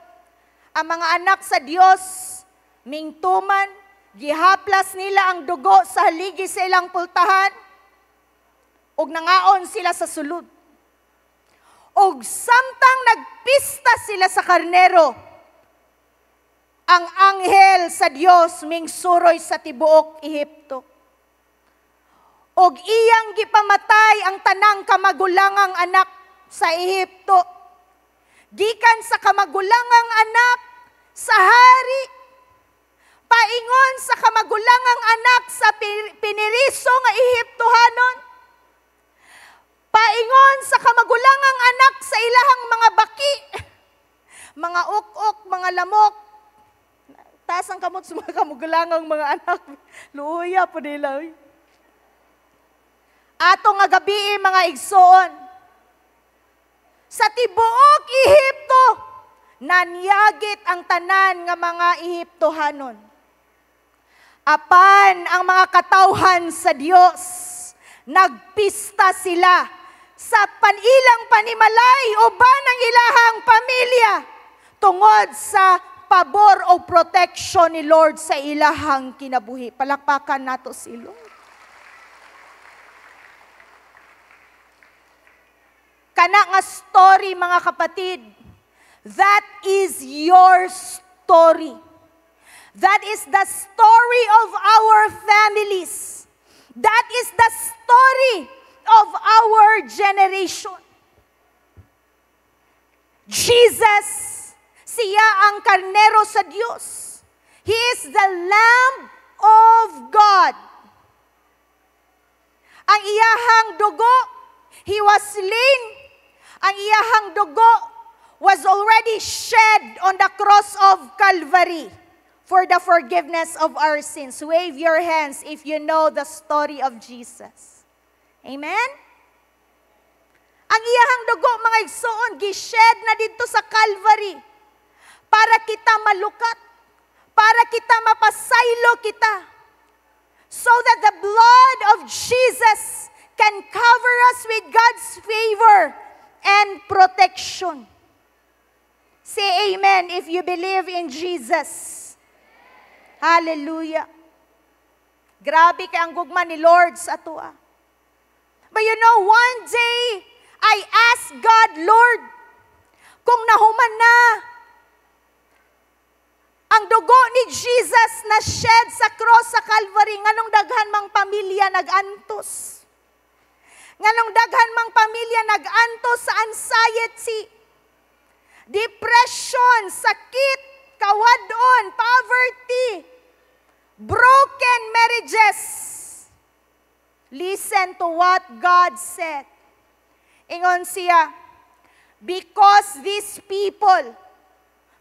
ang mga anak sa Dios mingtuman, gihaplas nila ang dugo sa haligi sa ilang pultahan ug nangaon sila sa sulod. Og samtang nagpista sila sa karnero, ang anghel sa Dios mingsuroy sa tibuok Ehipto. Og iyang gipamatay ang tanang kamagulangang anak sa Ehipto. Gikan sa kamagulangang anak sa hari, paingon sa kamagulangang anak sa piniriso nga Ehiptohanon, paingon sa kamagulangang anak sa ilahang mga baki, mga ukok, mga lamok. Taas ang kamot sa mga kamagulangang mga anak. Luya po nila. Ato nga gabi mga igsoon, sa tibuok Ehipto, nanyagit ang tanan nga mga Ehiptohanon. Apan ang mga katawhan sa Dios, nagpista sila sa panilang panimalay uban ang ilahang pamilya tungod sa pabor o protection ni Lord sa ilahang kinabuhi. Palakpakan nato si Lord. Kana nga story mga kapatid, that is your story. That is the story of our families. That is the story of our generation. Jesus, siya ang karnero sa Diyos. He is the Lamb of God. Ang iyahang dugo, He was slain. Ang iyahang dugo was already shed on the cross of Calvary for the forgiveness of our sins. Wave your hands if you know the story of Jesus. Amen? Ang iyahang dugo, mga igsoon, gished na dito sa Calvary para kita malukat, para kita mapasaylo kita, so that the blood of Jesus can cover us with God's favor and protection. Say amen if you believe in Jesus. Hallelujah. Grabe kay ang gugma ni Lord sa atua. But you know, one day, I asked God, Lord, kung nahuman na ang dugo ni Jesus na shed sa cross sa Calvary, nganong daghan mang pamilya nag-antos. Nganong daghan mang pamilya nag-antos sa anxiety, depression, sakit, kawadon, poverty, broken marriages. Listen to what God said. Ingon siya, because these people,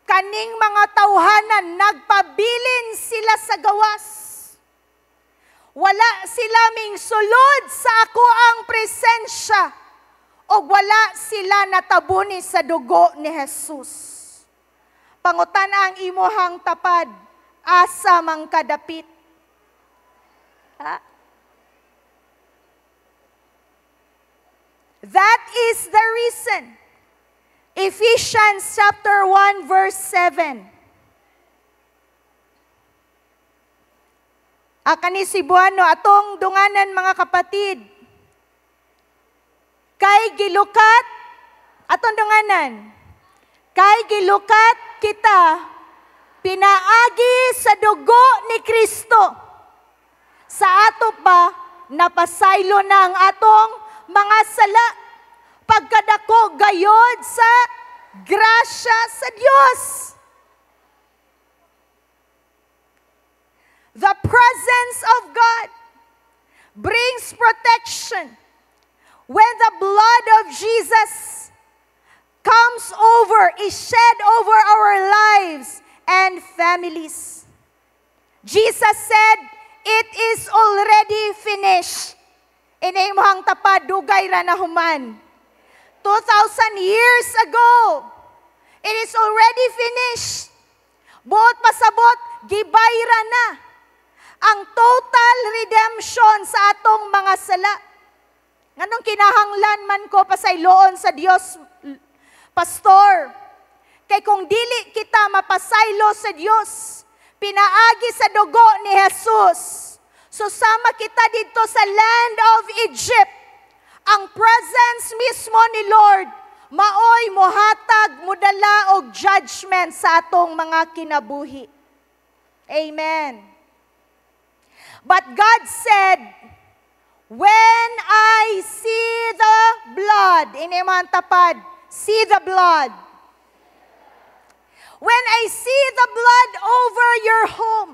kaning mga tawhanan, nagpabilin sila sa gawas. Wala sila ming sulod sa ako ang presensya, o wala sila natabuni sa dugo ni Jesus. Pangutan ang imuhang tapad, asa mang kadapit. Ha? That is the reason. Ephesians chapter 1 verse 7. Akani si Buano, atong dunganan mga kapatid. Kay gilukat, atong dunganan, kay gilukat kita, pinaagi sa dugo ni Kristo. Sa ato pa, napasaylo na ang atong mga sala, pagkadako gayod sa grasya sa Dios. The presence of God brings protection. When the blood of Jesus comes over, is shed over our lives and families. Jesus said, "It is already finished." Inimuhang tapad, dugay ra na human. 2,000 years ago, it is already finished. Buot pasabot, gibayra na ang total redemption sa atong mga sala. Nganong kinahanglan man ko pasayloon sa Dios, pastor? Kay kung dili kita mapasaylo sa Dios, pinaagi sa dugo ni Jesus, susama kita dito sa land of Egypt, ang presence mismo ni Lord, maoy mohatag, mudala og judgment sa atong mga kinabuhi. Amen. But God said, when I see the blood, iniman tapad, see the blood. When I see the blood over your home,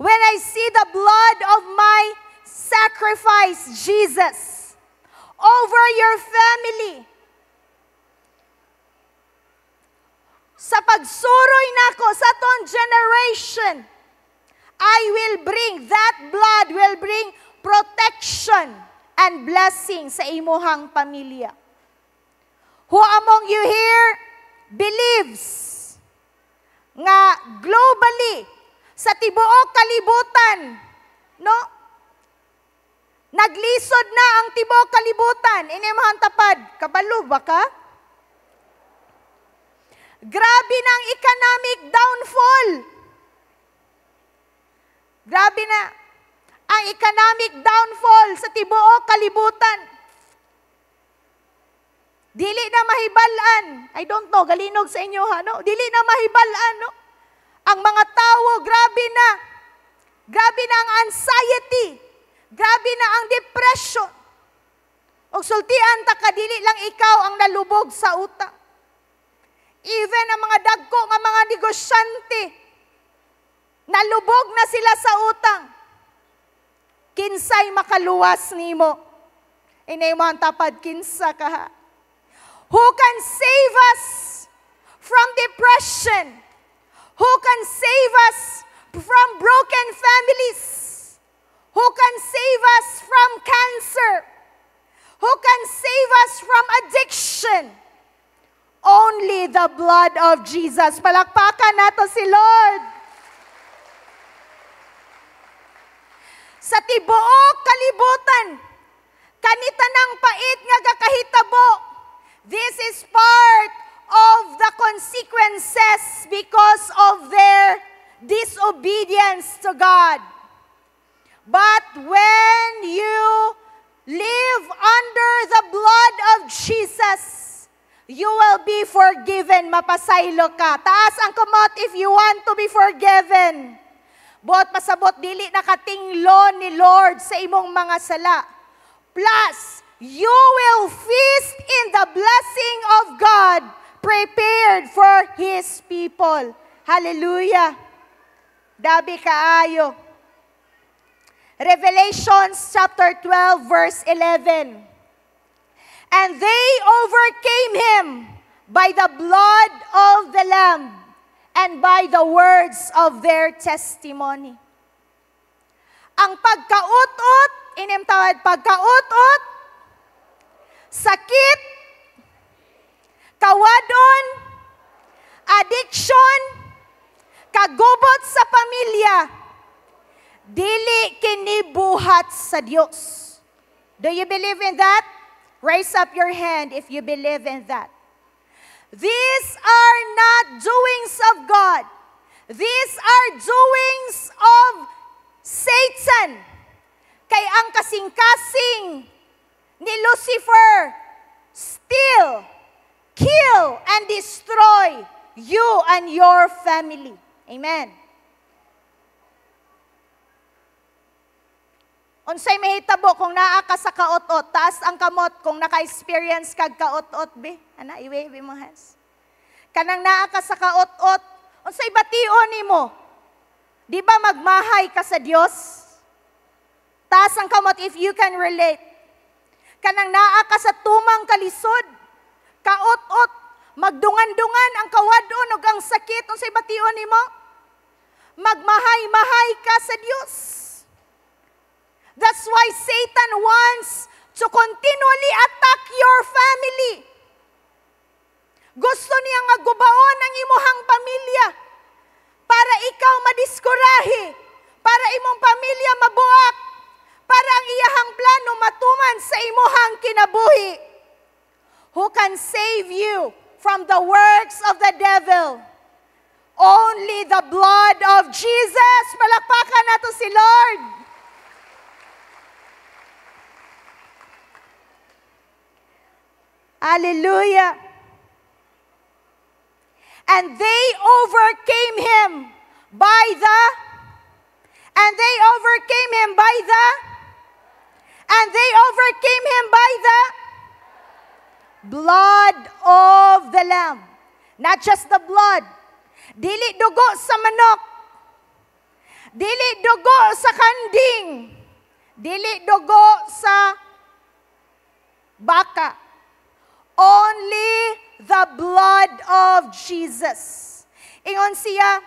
when I see the blood of my sacrifice, Jesus, over your family, sa pagsuroy nako sa atong generation, I will bring, that blood will bring protection and blessing sa imuhang pamilya. Who among you here believes nga globally, sa tibuok kalibutan, no? Naglisod na ang tibuok kalibutan. Inimahang tapad, kabalo ba ka? Grabe na ang economic downfall. Grabe na ang economic downfall sa tibuok kalibutan. Dili na mahibalan. I don't know, galinog sa inyo ha, no? Dili na mahibalan, no? Ang mga tao, grabe na. Grabe na ang anxiety. Grabe na ang depression. O sultian ta ka, dili lang ikaw ang nalubog sa utang. Even ang mga dagko nga mga negosyante, nalubog na sila sa utang. Kinsay makaluwas nimo? Inay mo ang tapad, kinsa ka ha? Who can save us from depression? Who can save us from broken families? Who can save us from cancer? Who can save us from addiction? Only the blood of Jesus. Palakpakan nato si Lord. Sa tibuok kalibutan, kanita ng pait nga gakahitabo. This is part of the consequences because of their disobedience to God. But when you live under the blood of Jesus, you will be forgiven. Mapasaylo ka. Taas ang kumot if you want to be forgiven. Buot pasabot, dili nakatinglo ni Lord sa imong mga sala. Plus, you will feast in the blessing of God prepared for His people. Hallelujah. Dabi kaayo. Revelations chapter 12 verse 11. And they overcame him by the blood of the Lamb and by the words of their testimony. Ang pagkaut-ut, inimtawad, pagkaut-ut, sakit, kawadon, addiction, kagubot sa pamilya, dili kinibuhat sa Diyos. Do you believe in that? Raise up your hand if you believe in that. These are not doings of God. These are doings of Satan. Kay ang kasing-kasing ni Lucifer, destroy you and your family. Amen. Unsay mahitabo kung naa ka sa kaot-ot, taas ang kamot kung naka-experience kag kaot-ot be. Ana, iwave mo hands. Kanang naa ka sa kaot-ot, unsay bation nimo? Di ba magmahay ka sa Dios? Taas ang kamot if you can relate. Kanang naa ka sa tumang kalisod, kaot-ot, magdungan-dungan ang kawadon ug ang sakit, unsay bation nimo? Magmahay-mahay ka sa Dios. That's why Satan wants to continually attack your family. Gusto niya nga gubaon ang imuhang pamilya para ikaw madiskurahi, para imong pamilya mabuak, para ang iyahang plano matuman sa imuhang kinabuhi. Who can save you from the works of the devil? Only the blood of Jesus. Palakpakan nato si Lord. Hallelujah. And they overcame him by the blood of the Lamb. Not just the blood. Dili dugo sa manok. Dili dugo sa kanding. Dili dugo sa baka. Only the blood of Jesus. Ingon siya,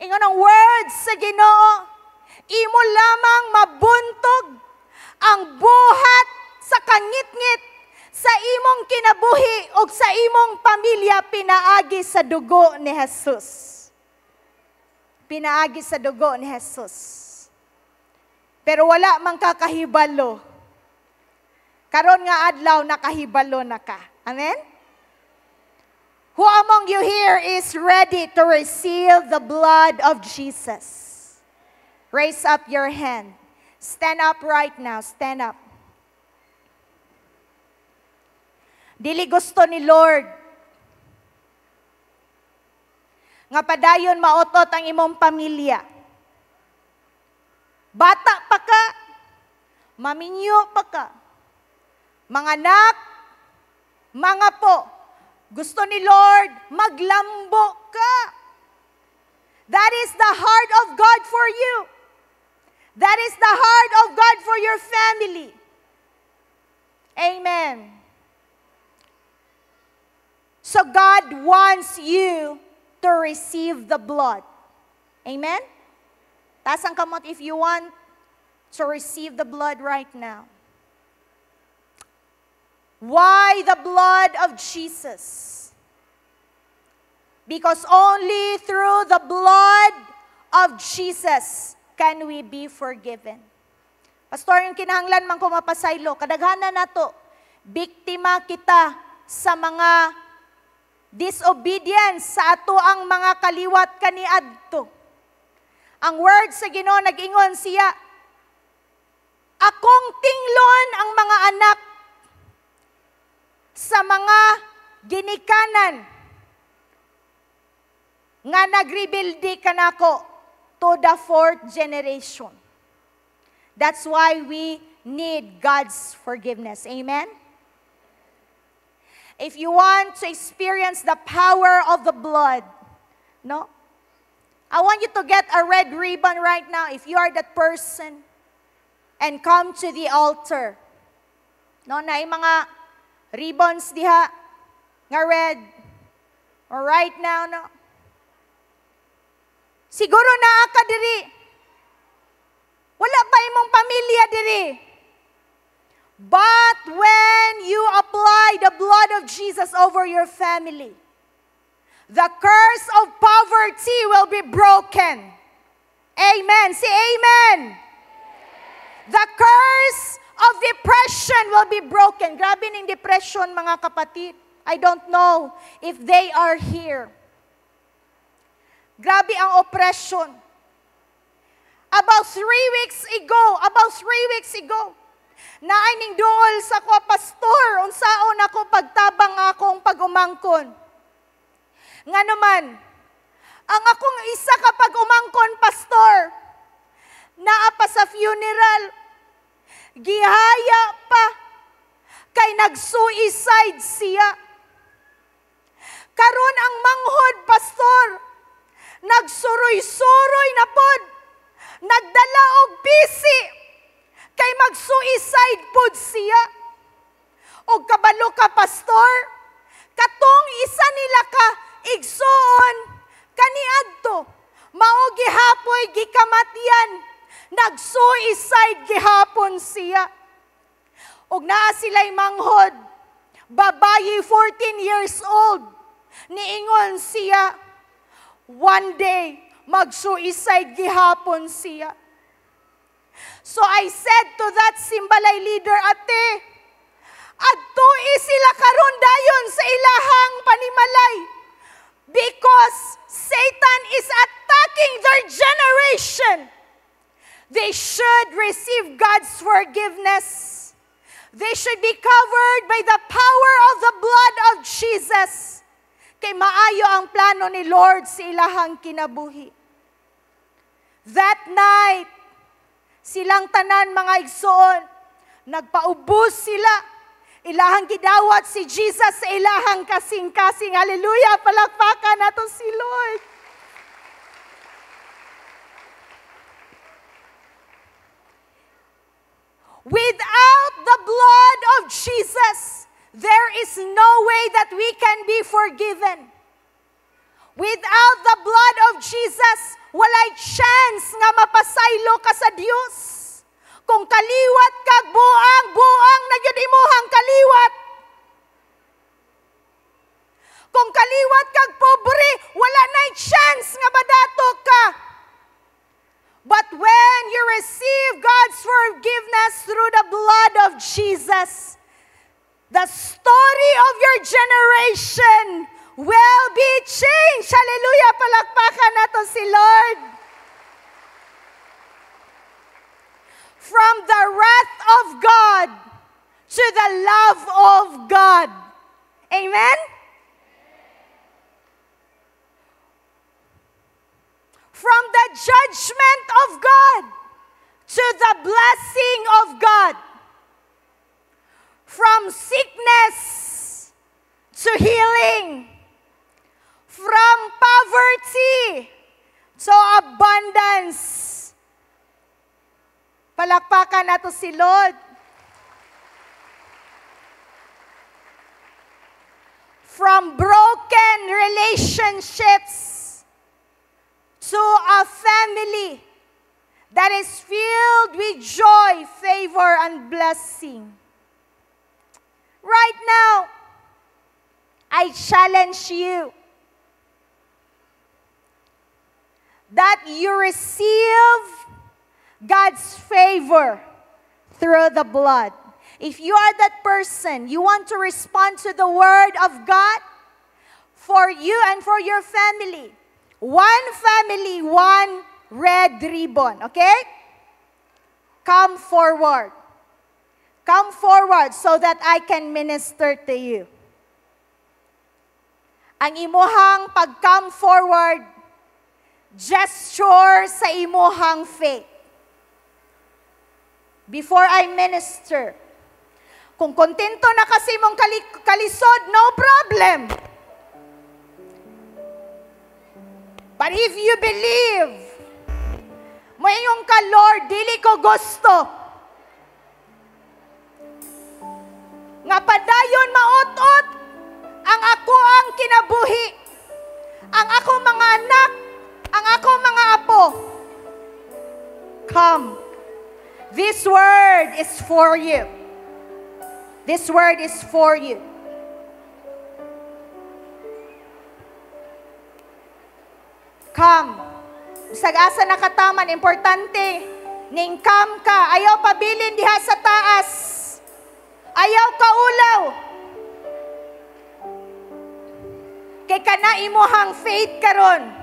ingon ang words sa Ginoo, imo lamang mabuntog ang buhat sa kangit-ngit sa imong kinabuhi o sa imong pamilya pinaagi sa dugo ni Jesus. Pinaagi sa dugo ni Jesus. Pero wala man kakahibalo. Karon nga adlaw nakahibalo na ka. Amen? Who among you here is ready to receive the blood of Jesus? Raise up your hand. Stand up right now. Stand up. Dili gusto ni Lord nga padayon maotot ang imong pamilya. Bata pa ka, maminyo pa ka, mga anak, mga po, gusto ni Lord maglambo ka. That is the heart of God for you. That is the heart of God for your family. Amen. So God wants you to receive the blood. Amen? Taas ang kamot if you want to receive the blood right now. Why the blood of Jesus? Because only through the blood of Jesus can we be forgiven. Pastor, yung kinahanglan man ko mapasaylo, kadaghanan nato, biktima kita sa mga disobedience sa ato ang mga kaliwat kaniadto. Ang word sa Ginoo nag-ingon siya, akong tinglon ang mga anak sa mga ginikanan nga nagrebuildi kanako to the 4th generation. That's why we need God's forgiveness. Amen? If you want to experience the power of the blood, no? I want you to get a red ribbon right now if you are that person and come to the altar. No, na mga ribbons diha nga red. Or right now, no? Siguro naa ka diri. Wala pa imong pamilya diri. But when you apply the blood of Jesus over your family, the curse of poverty will be broken. Amen. Say amen. The curse of depression will be broken. Grabe ning depression, mga kapatid. I don't know if they are here. Grabe ang oppression. About 3 weeks ago, naay ning duol sa ko, pastor, unsaon ako pagtabang akong pag-umangkon. Nga naman, ang akong isa kapag umangkon, pastor, naa pa sa funeral, gihaya pa, kay nag-suicide siya. Karon ang manghod, pastor, nagsuroy-suroy na pod, nagdala og bisi, kay mag-suicide pod siya. Og kabalo ka, pastor, katong isa nila ka igsoon, kaniadto, mao gihapoy gikamatian, nag-suicide gihapon siya. Og naa sila'y manghod, babayi 14 years old, niingon siya, one day, mag-suicide gihapon siya. So I said to that Simbalay leader, ate, adtui sila karon dayon sa ilahang panimalay because Satan is attacking their generation. They should receive God's forgiveness. They should be covered by the power of the blood of Jesus. Kay maayo ang plano ni Lord sa ilahang kinabuhi. That night, silang tanan mga igsoon, nagpaubos sila. Ilahang gidawat si Jesus sa ilahang kasing-kasing. Hallelujah! Palakpakan nato si Lord. Without the blood of Jesus, there is no way that we can be forgiven. Without the blood of Jesus, walay chance nga mapasaylo ka sa Dios. Kung kaliwat kag buang na gyud imuhang kaliwat. Kung kaliwat kag pobre, wala nay chance nga madato ka. But when you receive God's forgiveness through the blood of Jesus, the story of your generation will be changed. Hallelujah! Palakpakan nato si Lord. From the wrath of God to the love of God. Amen? From the judgment of God to the blessing of God. From sickness to healing. From poverty to abundance. Palakpakan nato si Lord. From broken relationships to a family that is filled with joy, favor, and blessing. Right now, I challenge you that you receive God's favor through the blood. If you are that person, you want to respond to the word of God for you and for your family. One family, one red ribbon, okay? Come forward. Come forward so that I can minister to you. Ang imuhang pag-come forward, gesture sa imuhang faith. Before I minister, kung kontento na kasi mong kalisod, no problem. But if you believe, mayong ka, Lord, dili ko gusto. Nga padayon maot-ot, ang ako ang kinabuhi, ang ako mga anak, ang ako mga apo. Come. This word is for you. This word is for you. Come. Bisag asa nakataman, importante, ning come ka. Ayaw pabilin diha sa taas. Ayaw ka ulaw. Kay kana imuhang faith karon.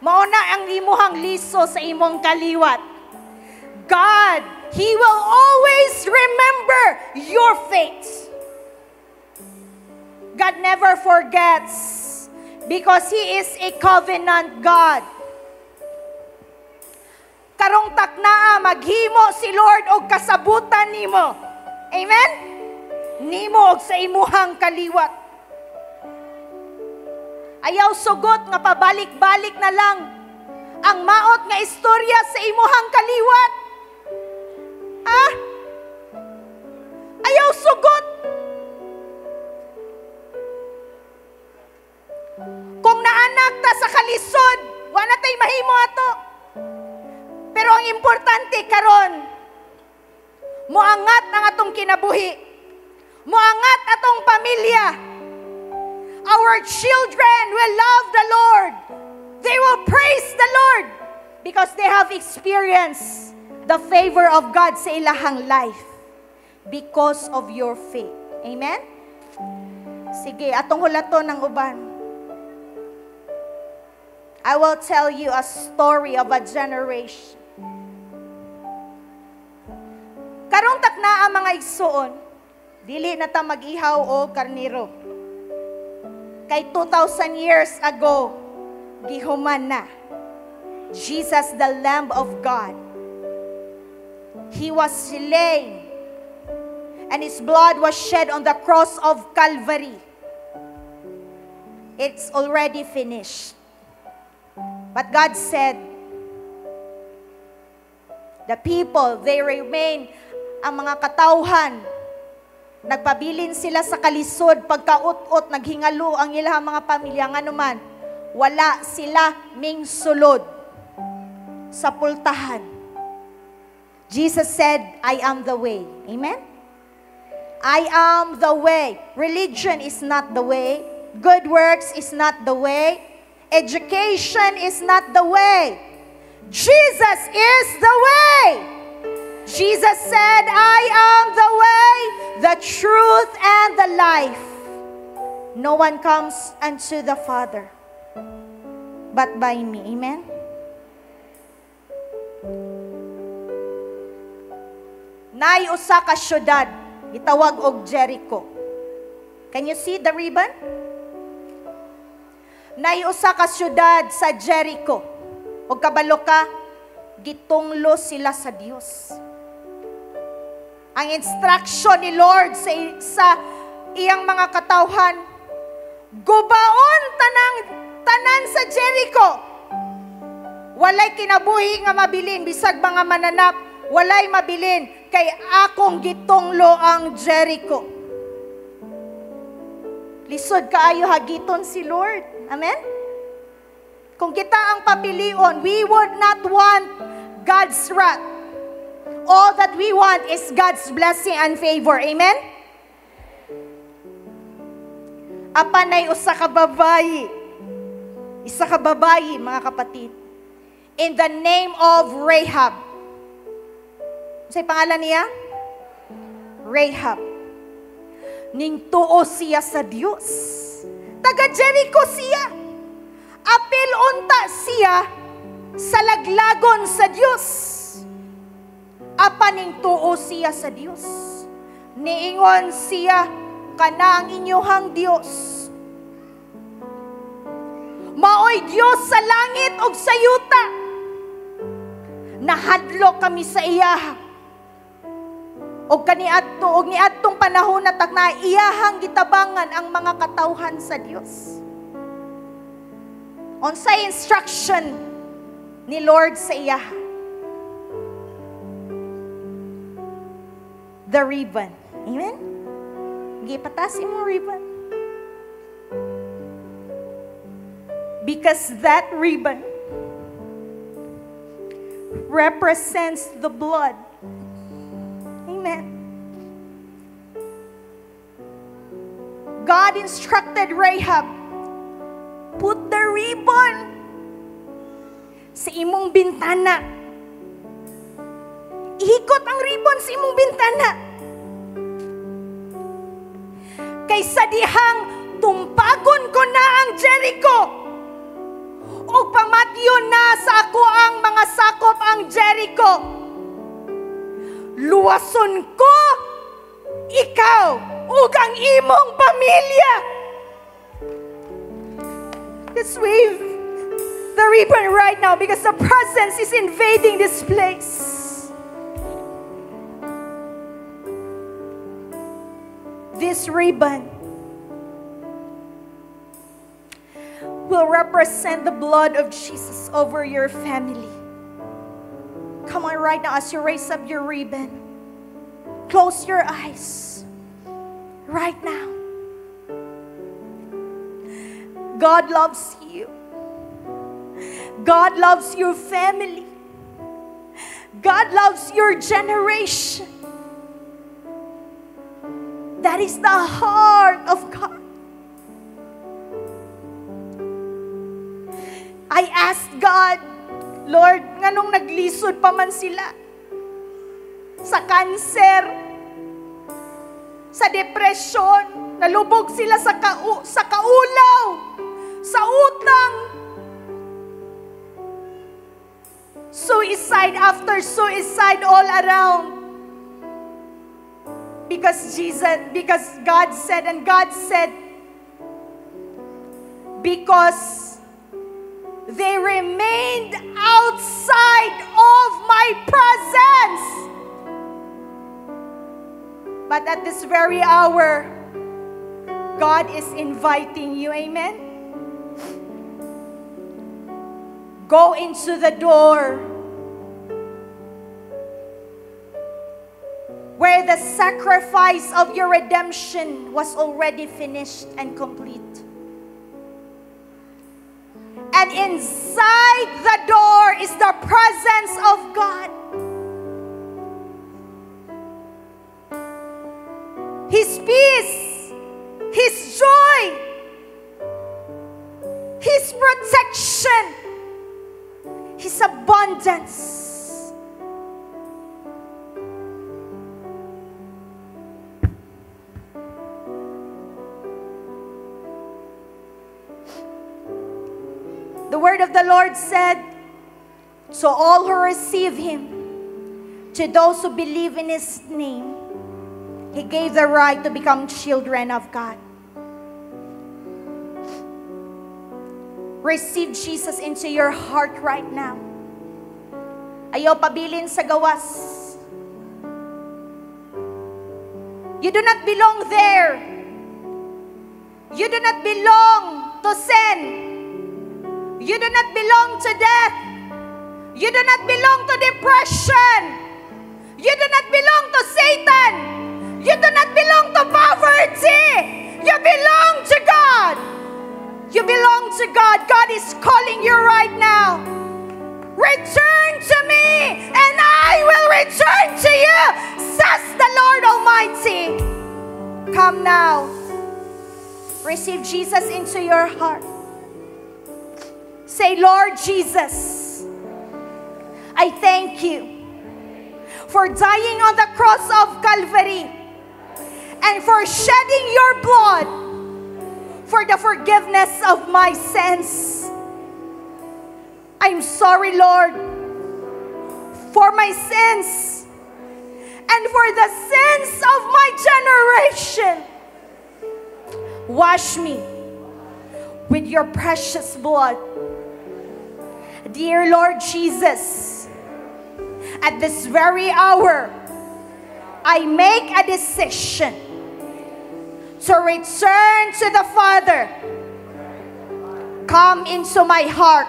Mauna ang imuhang liso sa imong kaliwat. God, He will always remember your faith. God never forgets. Because He is a covenant God. Karong taknaa maghimo si Lord og kasabutan nimo. Amen? Nimo og sa imuhang kaliwat. Ayaw sugot nga pabalik-balik na lang ang maot nga istorya sa imuhang kaliwat. Ah? Ayaw sugot. Kung naanak ta sa kalisod, wala tay mahimo ato. Pero ang importante karon, moangat ang atong kinabuhi. Moangat atong pamilya. Our children will love the Lord. They will praise the Lord because they have experienced the favor of God sa ilahang life because of your faith. Amen? Sige, atong hulaton ng uban. I will tell you a story of a generation. Karong takna ang mga igsoon, dili na ta mag-ihaw o karniro. Kay 2,000 years ago, gihuman na. Jesus, the Lamb of God. He was slain, and His blood was shed on the cross of Calvary. It's already finished. But God said, the people, they remain, ang mga katawhan, nagpabilin sila sa kalisod, pagkaut-ut, naghingalo ang ilang mga pamilya, nga naman, wala sila ming sulod sa pultahan. Jesus said, I am the way. Amen? I am the way. Religion is not the way. Good works is not the way. Education is not the way. Jesus is the way. Jesus said, I am the way, the truth, and the life. No one comes unto the Father but by me. Amen? Nay usa ka syudad, itawag og Jericho. Can you see the ribbon? Nay usa ka syudad sa Jericho. Og kabalo ka, gitunglo sila sa Dios. Ang instruction ni Lord sa iyang mga katawhan, gubaon tanan sa Jericho. Walay kinabuhi nga mabilin, bisag mga mananap, walay mabilin, kay akong gitunglo ang Jericho. Lisod kaayo hagiton si Lord. Amen? Kung kita ang papilion, we would not want God's wrath. All that we want is God's blessing and favor. Amen? Apanay usa ka babayi. Isa ka babayi, mga kapatid. In the name of Rahab. Sa'y pangalan niya? Rahab. Ning tuo siya sa Dios. Taga Jericho siya. Apil unta siya sa laglagon sa Dios. Apaning tuo siya sa Dios. Niingon siya, kana ang inyuhang Dios. Maoy Dios sa langit ug sa yuta. Nahadlo kami sa iya. Og kaniadto og niadtong panahon na takna iyahang gitabangan ang mga katawhan sa Dios. Unsay instruction ni Lord sa iya? The ribbon. Amen? Gipatas imong ribbon. Because that ribbon represents the blood. Amen. God instructed Rahab, put the ribbon sa imong bintana. Ihikot ang ribbon sa imong bintana. Kaysa dihang tumpagon ko na ang Jericho, o pamatyon na sa ako ang mga sakop ang Jericho, luwason ko ikaw ug ang imong pamilya. Let's wave the ribbon right now because the presence is invading this place. This ribbon will represent the blood of Jesus over your family. Come on right now as you raise up your ribbon. Close your eyes right now. God loves you. God loves your family. God loves your generation. That is the heart of God. I asked God, Lord, nganong naglisod pa man sila sa cancer, sa depresyon, nalubog sila sa kaulaw, sa utang, suicide after suicide all around. Because God said, because they remained outside of my presence. But at this very hour, God is inviting you, amen? Go into the door where the sacrifice of your redemption was already finished and complete. And inside the door is the presence of God. His peace, His joy, His protection, His abundance. The word of the Lord said, to all who receive Him, to those who believe in His name, He gave the right to become children of God. Receive Jesus into your heart right now. Ayaw pabilin sa gawas. You do not belong there. You do not belong to sin. You do not belong to death. You do not belong to depression. You do not belong to Satan. You do not belong to poverty. You belong to God. You belong to God. God is calling you right now. Return to me, and I will return to you, says the Lord Almighty. Come now. Receive Jesus into your heart. Say, Lord Jesus, I thank you for dying on the cross of Calvary and for shedding your blood for the forgiveness of my sins. I'm sorry, Lord, for my sins and for the sins of my generation. Wash me with your precious blood. Dear Lord Jesus, at this very hour, I make a decision to return to the Father. Come into my heart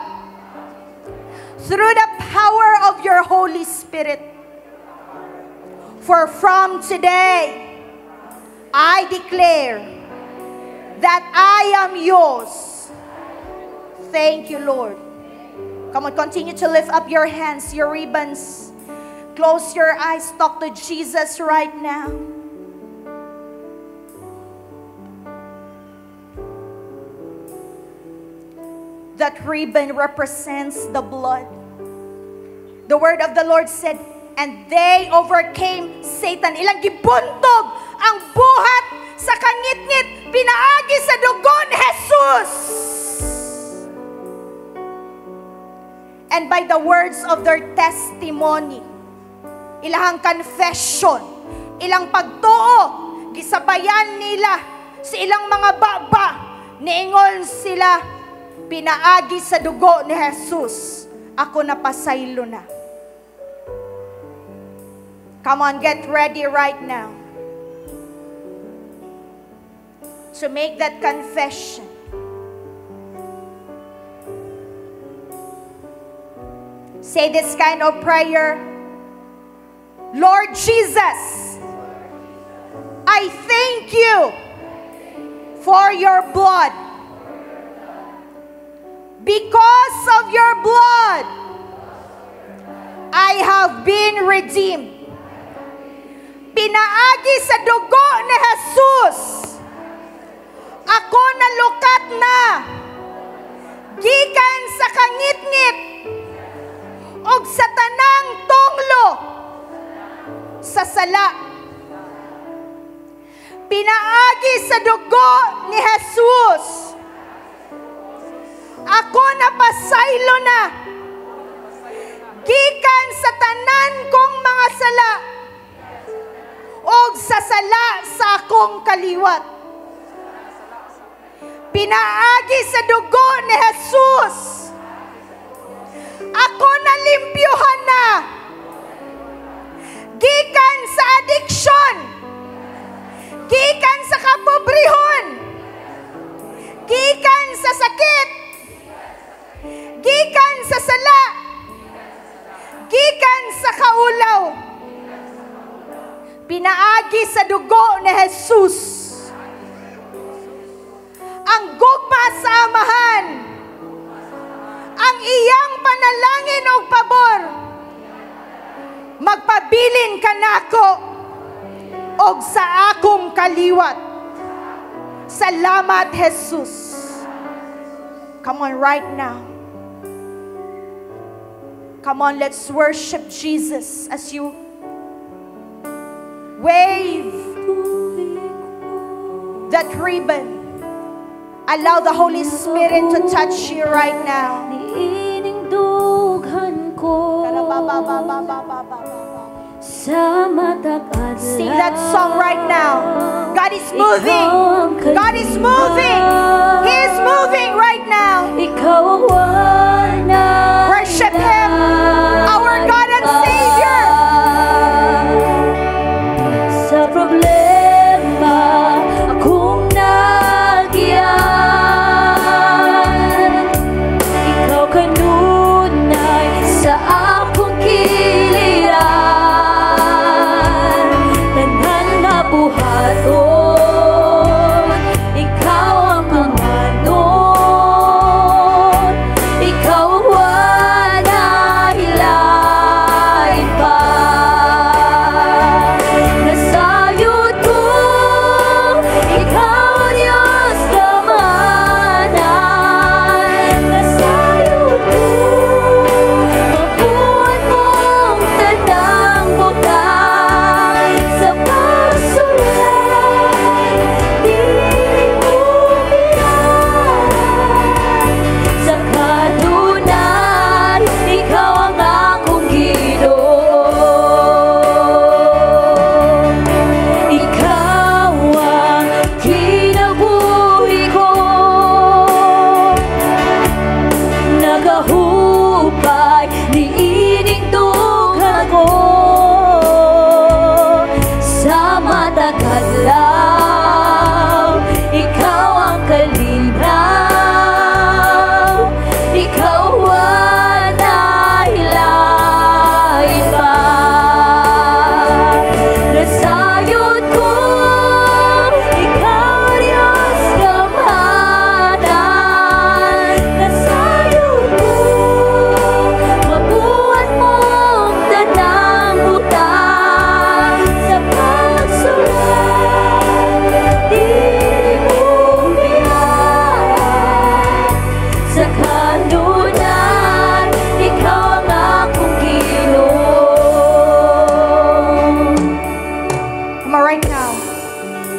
through the power of your Holy Spirit. For from today, I declare that I am yours. Thank you, Lord. Come on, continue to lift up your hands, your ribbons. Close your eyes, talk to Jesus right now. That ribbon represents the blood. The word of the Lord said, and they overcame Satan. Ilang gibuntog ang buhat sa kangit-ngit, pinaagi sa dugon Jesus. And by the words of their testimony, ilang confession, ilang pagtuo, gisabayan nila sa ilang mga baba, niingon sila, Pinaagi sa dugo ni Jesus, ako napasaylo na. Come on, get ready right now to make that confession. Say this kind of prayer. Lord Jesus, I thank you for your blood. Because of your blood, I have been redeemed. Pinaagi sa dugo ni Jesus, ako nalukat na, gikan sa kangit-ngit, og sa tanang tunglo, sa sala. Pinaagi sa dugo ni Jesus, ako napasaylo na, gikan sa tanan kong mga sala, og sa sala sa akong kaliwat. Pinaagi sa dugo ni Jesus, ako nalimpyuhan na, gikan sa addiction, gikan sa kapobrehon, gikan sa sakit, gikan sa sala, gikan sa kaulaw. Pinaagi sa dugo ni Jesus, ang gugma sa amahan, ang iyang panalangin o pabor, magpabilin ka nako og sa akong kaliwat. Salamat, Jesus. Come on, right now. Come on, let's worship Jesus as you wave that ribbon. Allow the Holy Spirit to touch you right now. Niiningdughan ko sa matag-adlaw. Sing that song right now. God is moving. God is moving. He is moving right now. Ikaw ang wala. Worship Him, our God and Savior. Sa problema akong nagyan, ikaw kanunay sa akong kiliran. Tanan nga buhaton, ikaw ang panganon. Ikaw wala hilain pa. Nasayod ko, ikaw Diyos kamanan. Nasayod ko, mabuhat mong tanang butang. Sa pagsulat, di mo biyan. Sa kanunay, ikaw ang akong Ginoo. Ikaw ang kinabuhi ko. Nagahupay, niiningdughan ko. Sa matag-adlaw, ikaw ang kalinaw. Ikaw wala hilain pa. Nasayod ko, ikaw Diyos kamanan. Nasayod ko, mabuhat mong tanang butang. Sa pagsulat, di mo biyan. Sa kanunay, ikaw ang akong Ginoo. Come on, right now.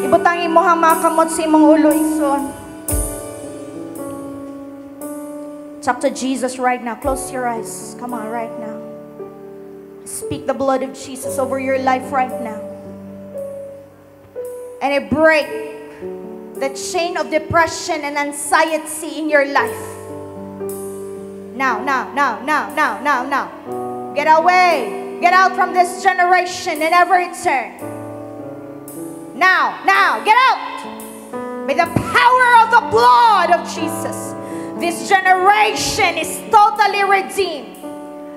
Ibutang imuhang mga kamot sa imong ulo, ison. Talk to Jesus right now. Close your eyes. Come on, right now. Speak the blood of Jesus over your life right now. And I break the chain of depression and anxiety in your life. Now, now, now, now, now, now, now. Get away. Get out from this generation and never return. Now, now, get out. By the power of the blood of Jesus, this generation is totally redeemed.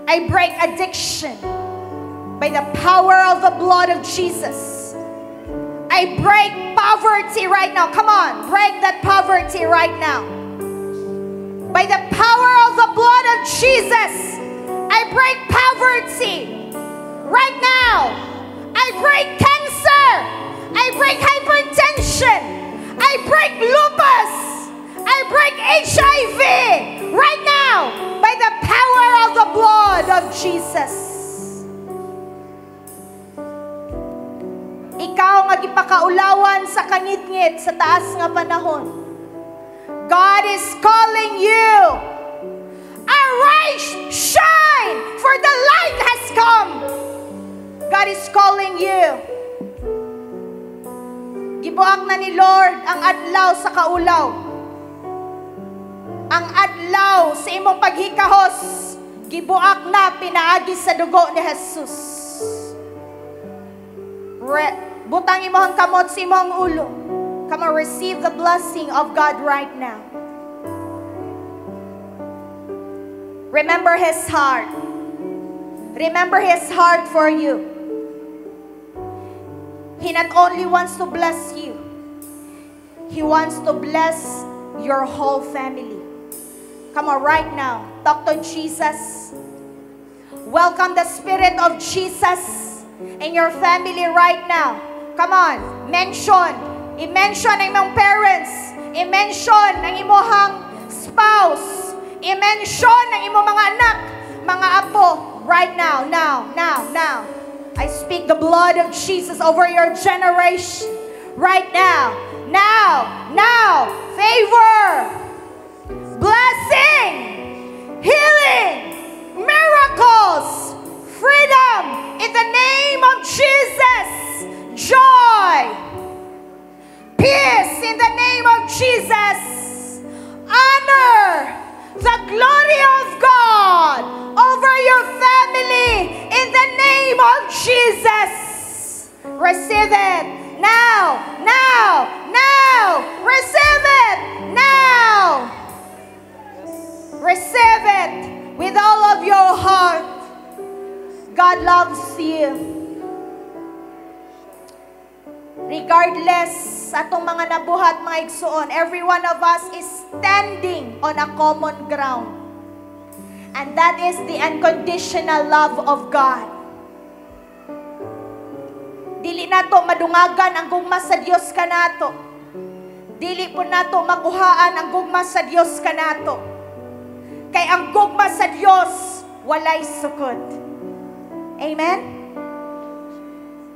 I break addiction by the power of the blood of Jesus. I break poverty right now. Come on, break that poverty right now. By the power of the blood of Jesus, I break poverty right now. I break cancer. I break hypertension. I break lupus. I break HIV right now by the power of the blood of Jesus. Ikaw nga gipakaulawan sa kangit-ngit sa taas nga panahon. God is calling you. Arise, shine, for the light has come. God is calling you. Gibuak na ni Lord ang adlaw sa kaulaw. Ang adlaw sa imong paghikahos, gibuak na pinaagi sa dugo ni Jesus. Butang imong kamot sa imong ulo. Come on, receive the blessing of God right now. Remember His heart. Remember His heart for you. He not only wants to bless you, He wants to bless your whole family. Come on, right now. Talk to Jesus. Welcome the Spirit of Jesus in your family right now. Come on, mention. I-mention ang imong parents. I-mention ang imong spouse. I-mention ang imong mga anak, mga apo. Right now, now. I speak the blood of Jesus over your generation. Right now. Now. Favor. Blessing. Healing. Miracles. Freedom. In the name of Jesus. Joy. Peace in the name of Jesus. Honor. The glory of God over your family in the name of Jesus. Receive it now. Receive it now. Receive it with all of your heart. God loves you. Regardless sa atong mga nabuhat, mga igsuon, every one of us is standing on a common ground. And that is the unconditional love of God. Dili nato madungagan ang gugma sa Dios kanato. Dili po nato makuhaan ang gugma sa Dios kanato. Kay ang gugma sa Dios walay sukod. Amen?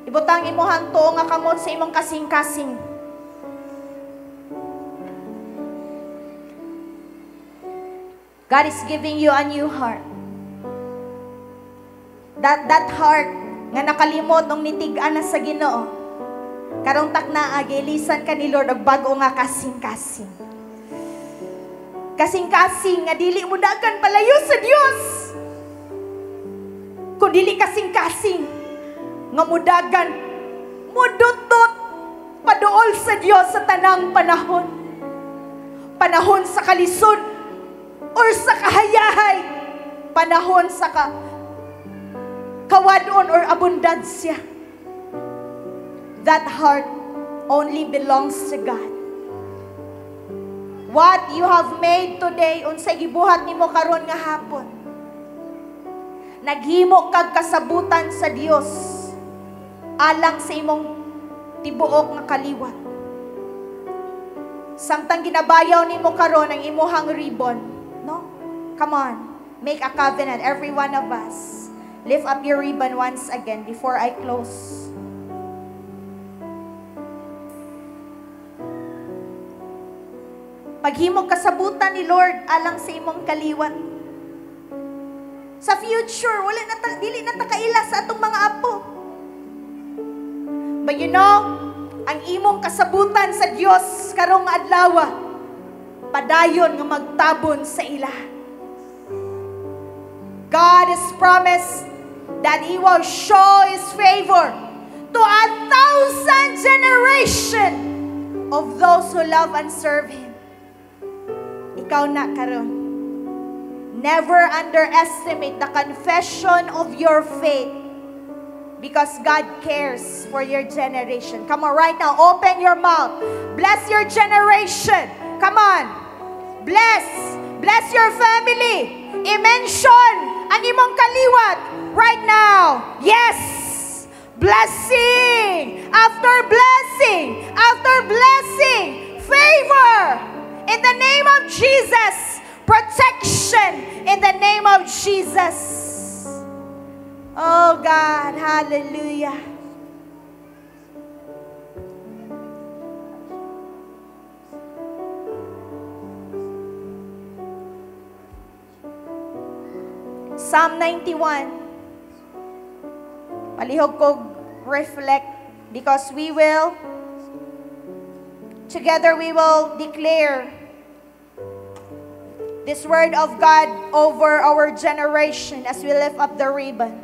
Ibutang imuhang tuo nga kamot sa imong kasing-kasing. God is giving you a new heart. That heart nga nakalimot ng nitigaan na sa Ginoo. Karong takna agilisan ka ni Lord og bag-o nga kasing-kasing. Kasing-kasing nga dili mo dagan palayo sa Dios. Kung dili kasing-kasing nga mudagan, mudutot, paduol sa Dios sa tanang panahon. Panahon sa kalisod, or sa kahayahay. Panahon sa kawadon or abundansya. That heart only belongs to God. What you have made today, unsay gibuhat nimo karon nga hapon. Naghimo kag kasabutan sa Dios. Alang sa imong tibuok nga kaliwat. Samtang ginabayaw nimo karon ang imuhang ribbon, no? Come on, make a covenant, every one of us. Lift up your ribbon once again before I close. Paghimog kasabutan ni Lord alang sa imong kaliwat. Sa future, dili na takaila sa atong mga apo. But you know, ang imong kasabutan sa Dios karong adlaw, padayon nga magtabon sa ila. God has promised that He will show His favor to 1,000 generations of those who love and serve Him. Ikaw na karon. Never underestimate the confession of your faith, because God cares for your generation. Come on, right now, open your mouth. Bless your generation. Come on. Bless. Bless your family. I-mention ang imong kaliwat right now. Yes. Blessing. After blessing. After blessing. Favor. In the name of Jesus. Protection. In the name of Jesus. Oh God, hallelujah. Psalm 91. Palihog ko reflect, because together we will declare this word of God over our generation as we lift up the ribbon.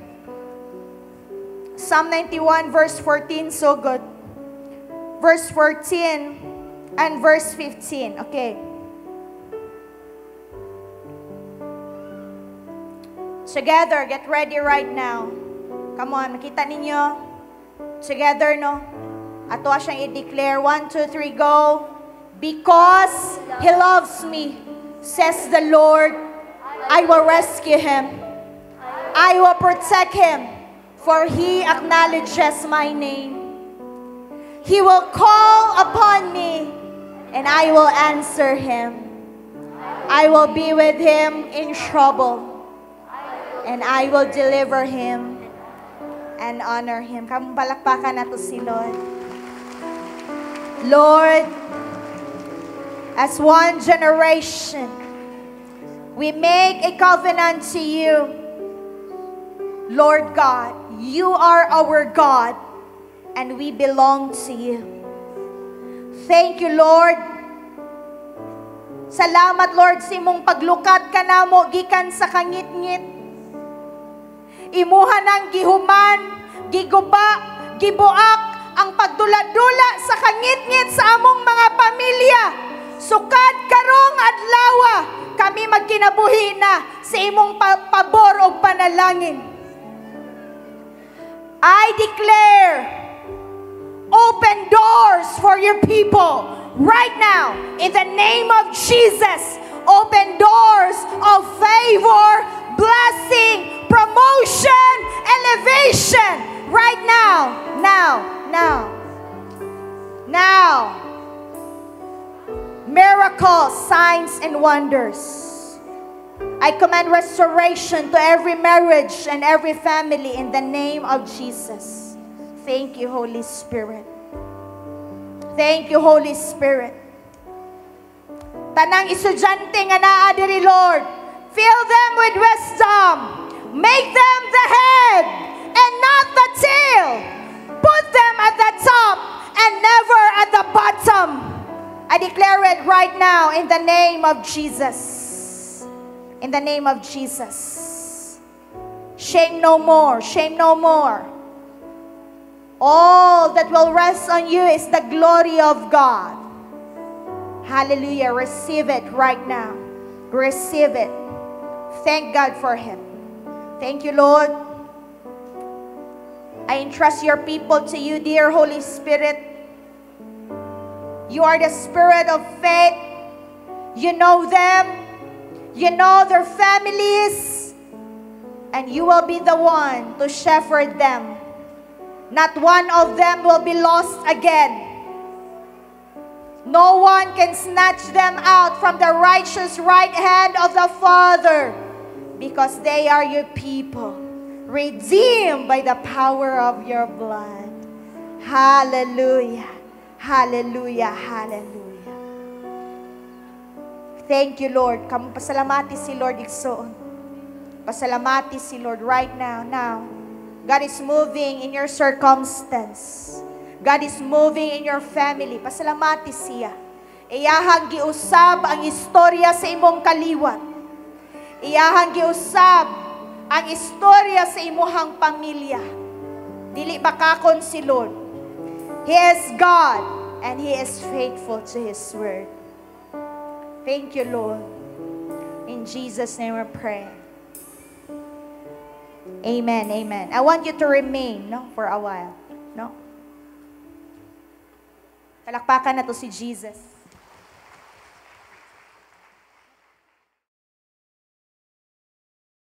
Psalm 91 verse 14, so good. Verse 14 and verse 15. Okay. Together, get ready right now. Come on, makita ninyo. Together, no? Ato siyang i-declare. 1, 2, 3, go. Because He loves me, says the Lord, I will rescue Him. I will protect Him, for He acknowledges my name. He will call upon me, and I will answer Him. I will be with Him in trouble, and I will deliver Him and honor Him. Kamong palakpakan nato si Lord. Lord, as one generation, we make a covenant to You. Lord God, You are our God, and we belong to You. Thank You, Lord. Salamat, Lord, sa imong paglukat ka namo gikan sa kangit-ngit. Imuha ng gihuman, giguba, gibuak, ang pagdula-dula sa kangit-ngit sa among mga pamilya. Sukad karong adlawa, kami magkinabuhi na sa imong pabor o panalangin. I declare open doors for your people right now. In the name of Jesus, open doors of favor, blessing, promotion, elevation right now. Miracles, signs, and wonders. I command restoration to every marriage and every family in the name of Jesus. Thank You, Holy Spirit. Thank You, Holy Spirit. Tanang estudyante nga naa diri, Lord, fill them with wisdom. Make them the head and not the tail. Put them at the top and never at the bottom. I declare it right now in the name of Jesus. In the name of Jesus. Shame no more. Shame no more. All that will rest on you is the glory of God. Hallelujah. Receive it right now. Receive it. Thank God for Him. Thank You, Lord. I entrust Your people to You, dear Holy Spirit. You are the Spirit of faith. You know them. You know their families. And You will be the one to shepherd them. Not one of them will be lost again. No one can snatch them out from the righteous right hand of the Father, because they are Your people, redeemed by the power of Your blood. Hallelujah. Hallelujah. Hallelujah. Thank You, Lord. Kamu pasalamati si Lord igsoon. Pasalamati si Lord right now. Now, God is moving in your circumstance. God is moving in your family. Pasalamati siya. Iyahang giusab ang istorya sa imong kaliwat. Iyahang giusab ang istorya sa imuhang pamilya. Dili bakakon si Lord. He is God and He is faithful to His word. Thank you, Lord. In Jesus' name we pray. Amen, amen. I want you to remain, no, for a while, no? Palakpakan na to si Jesus.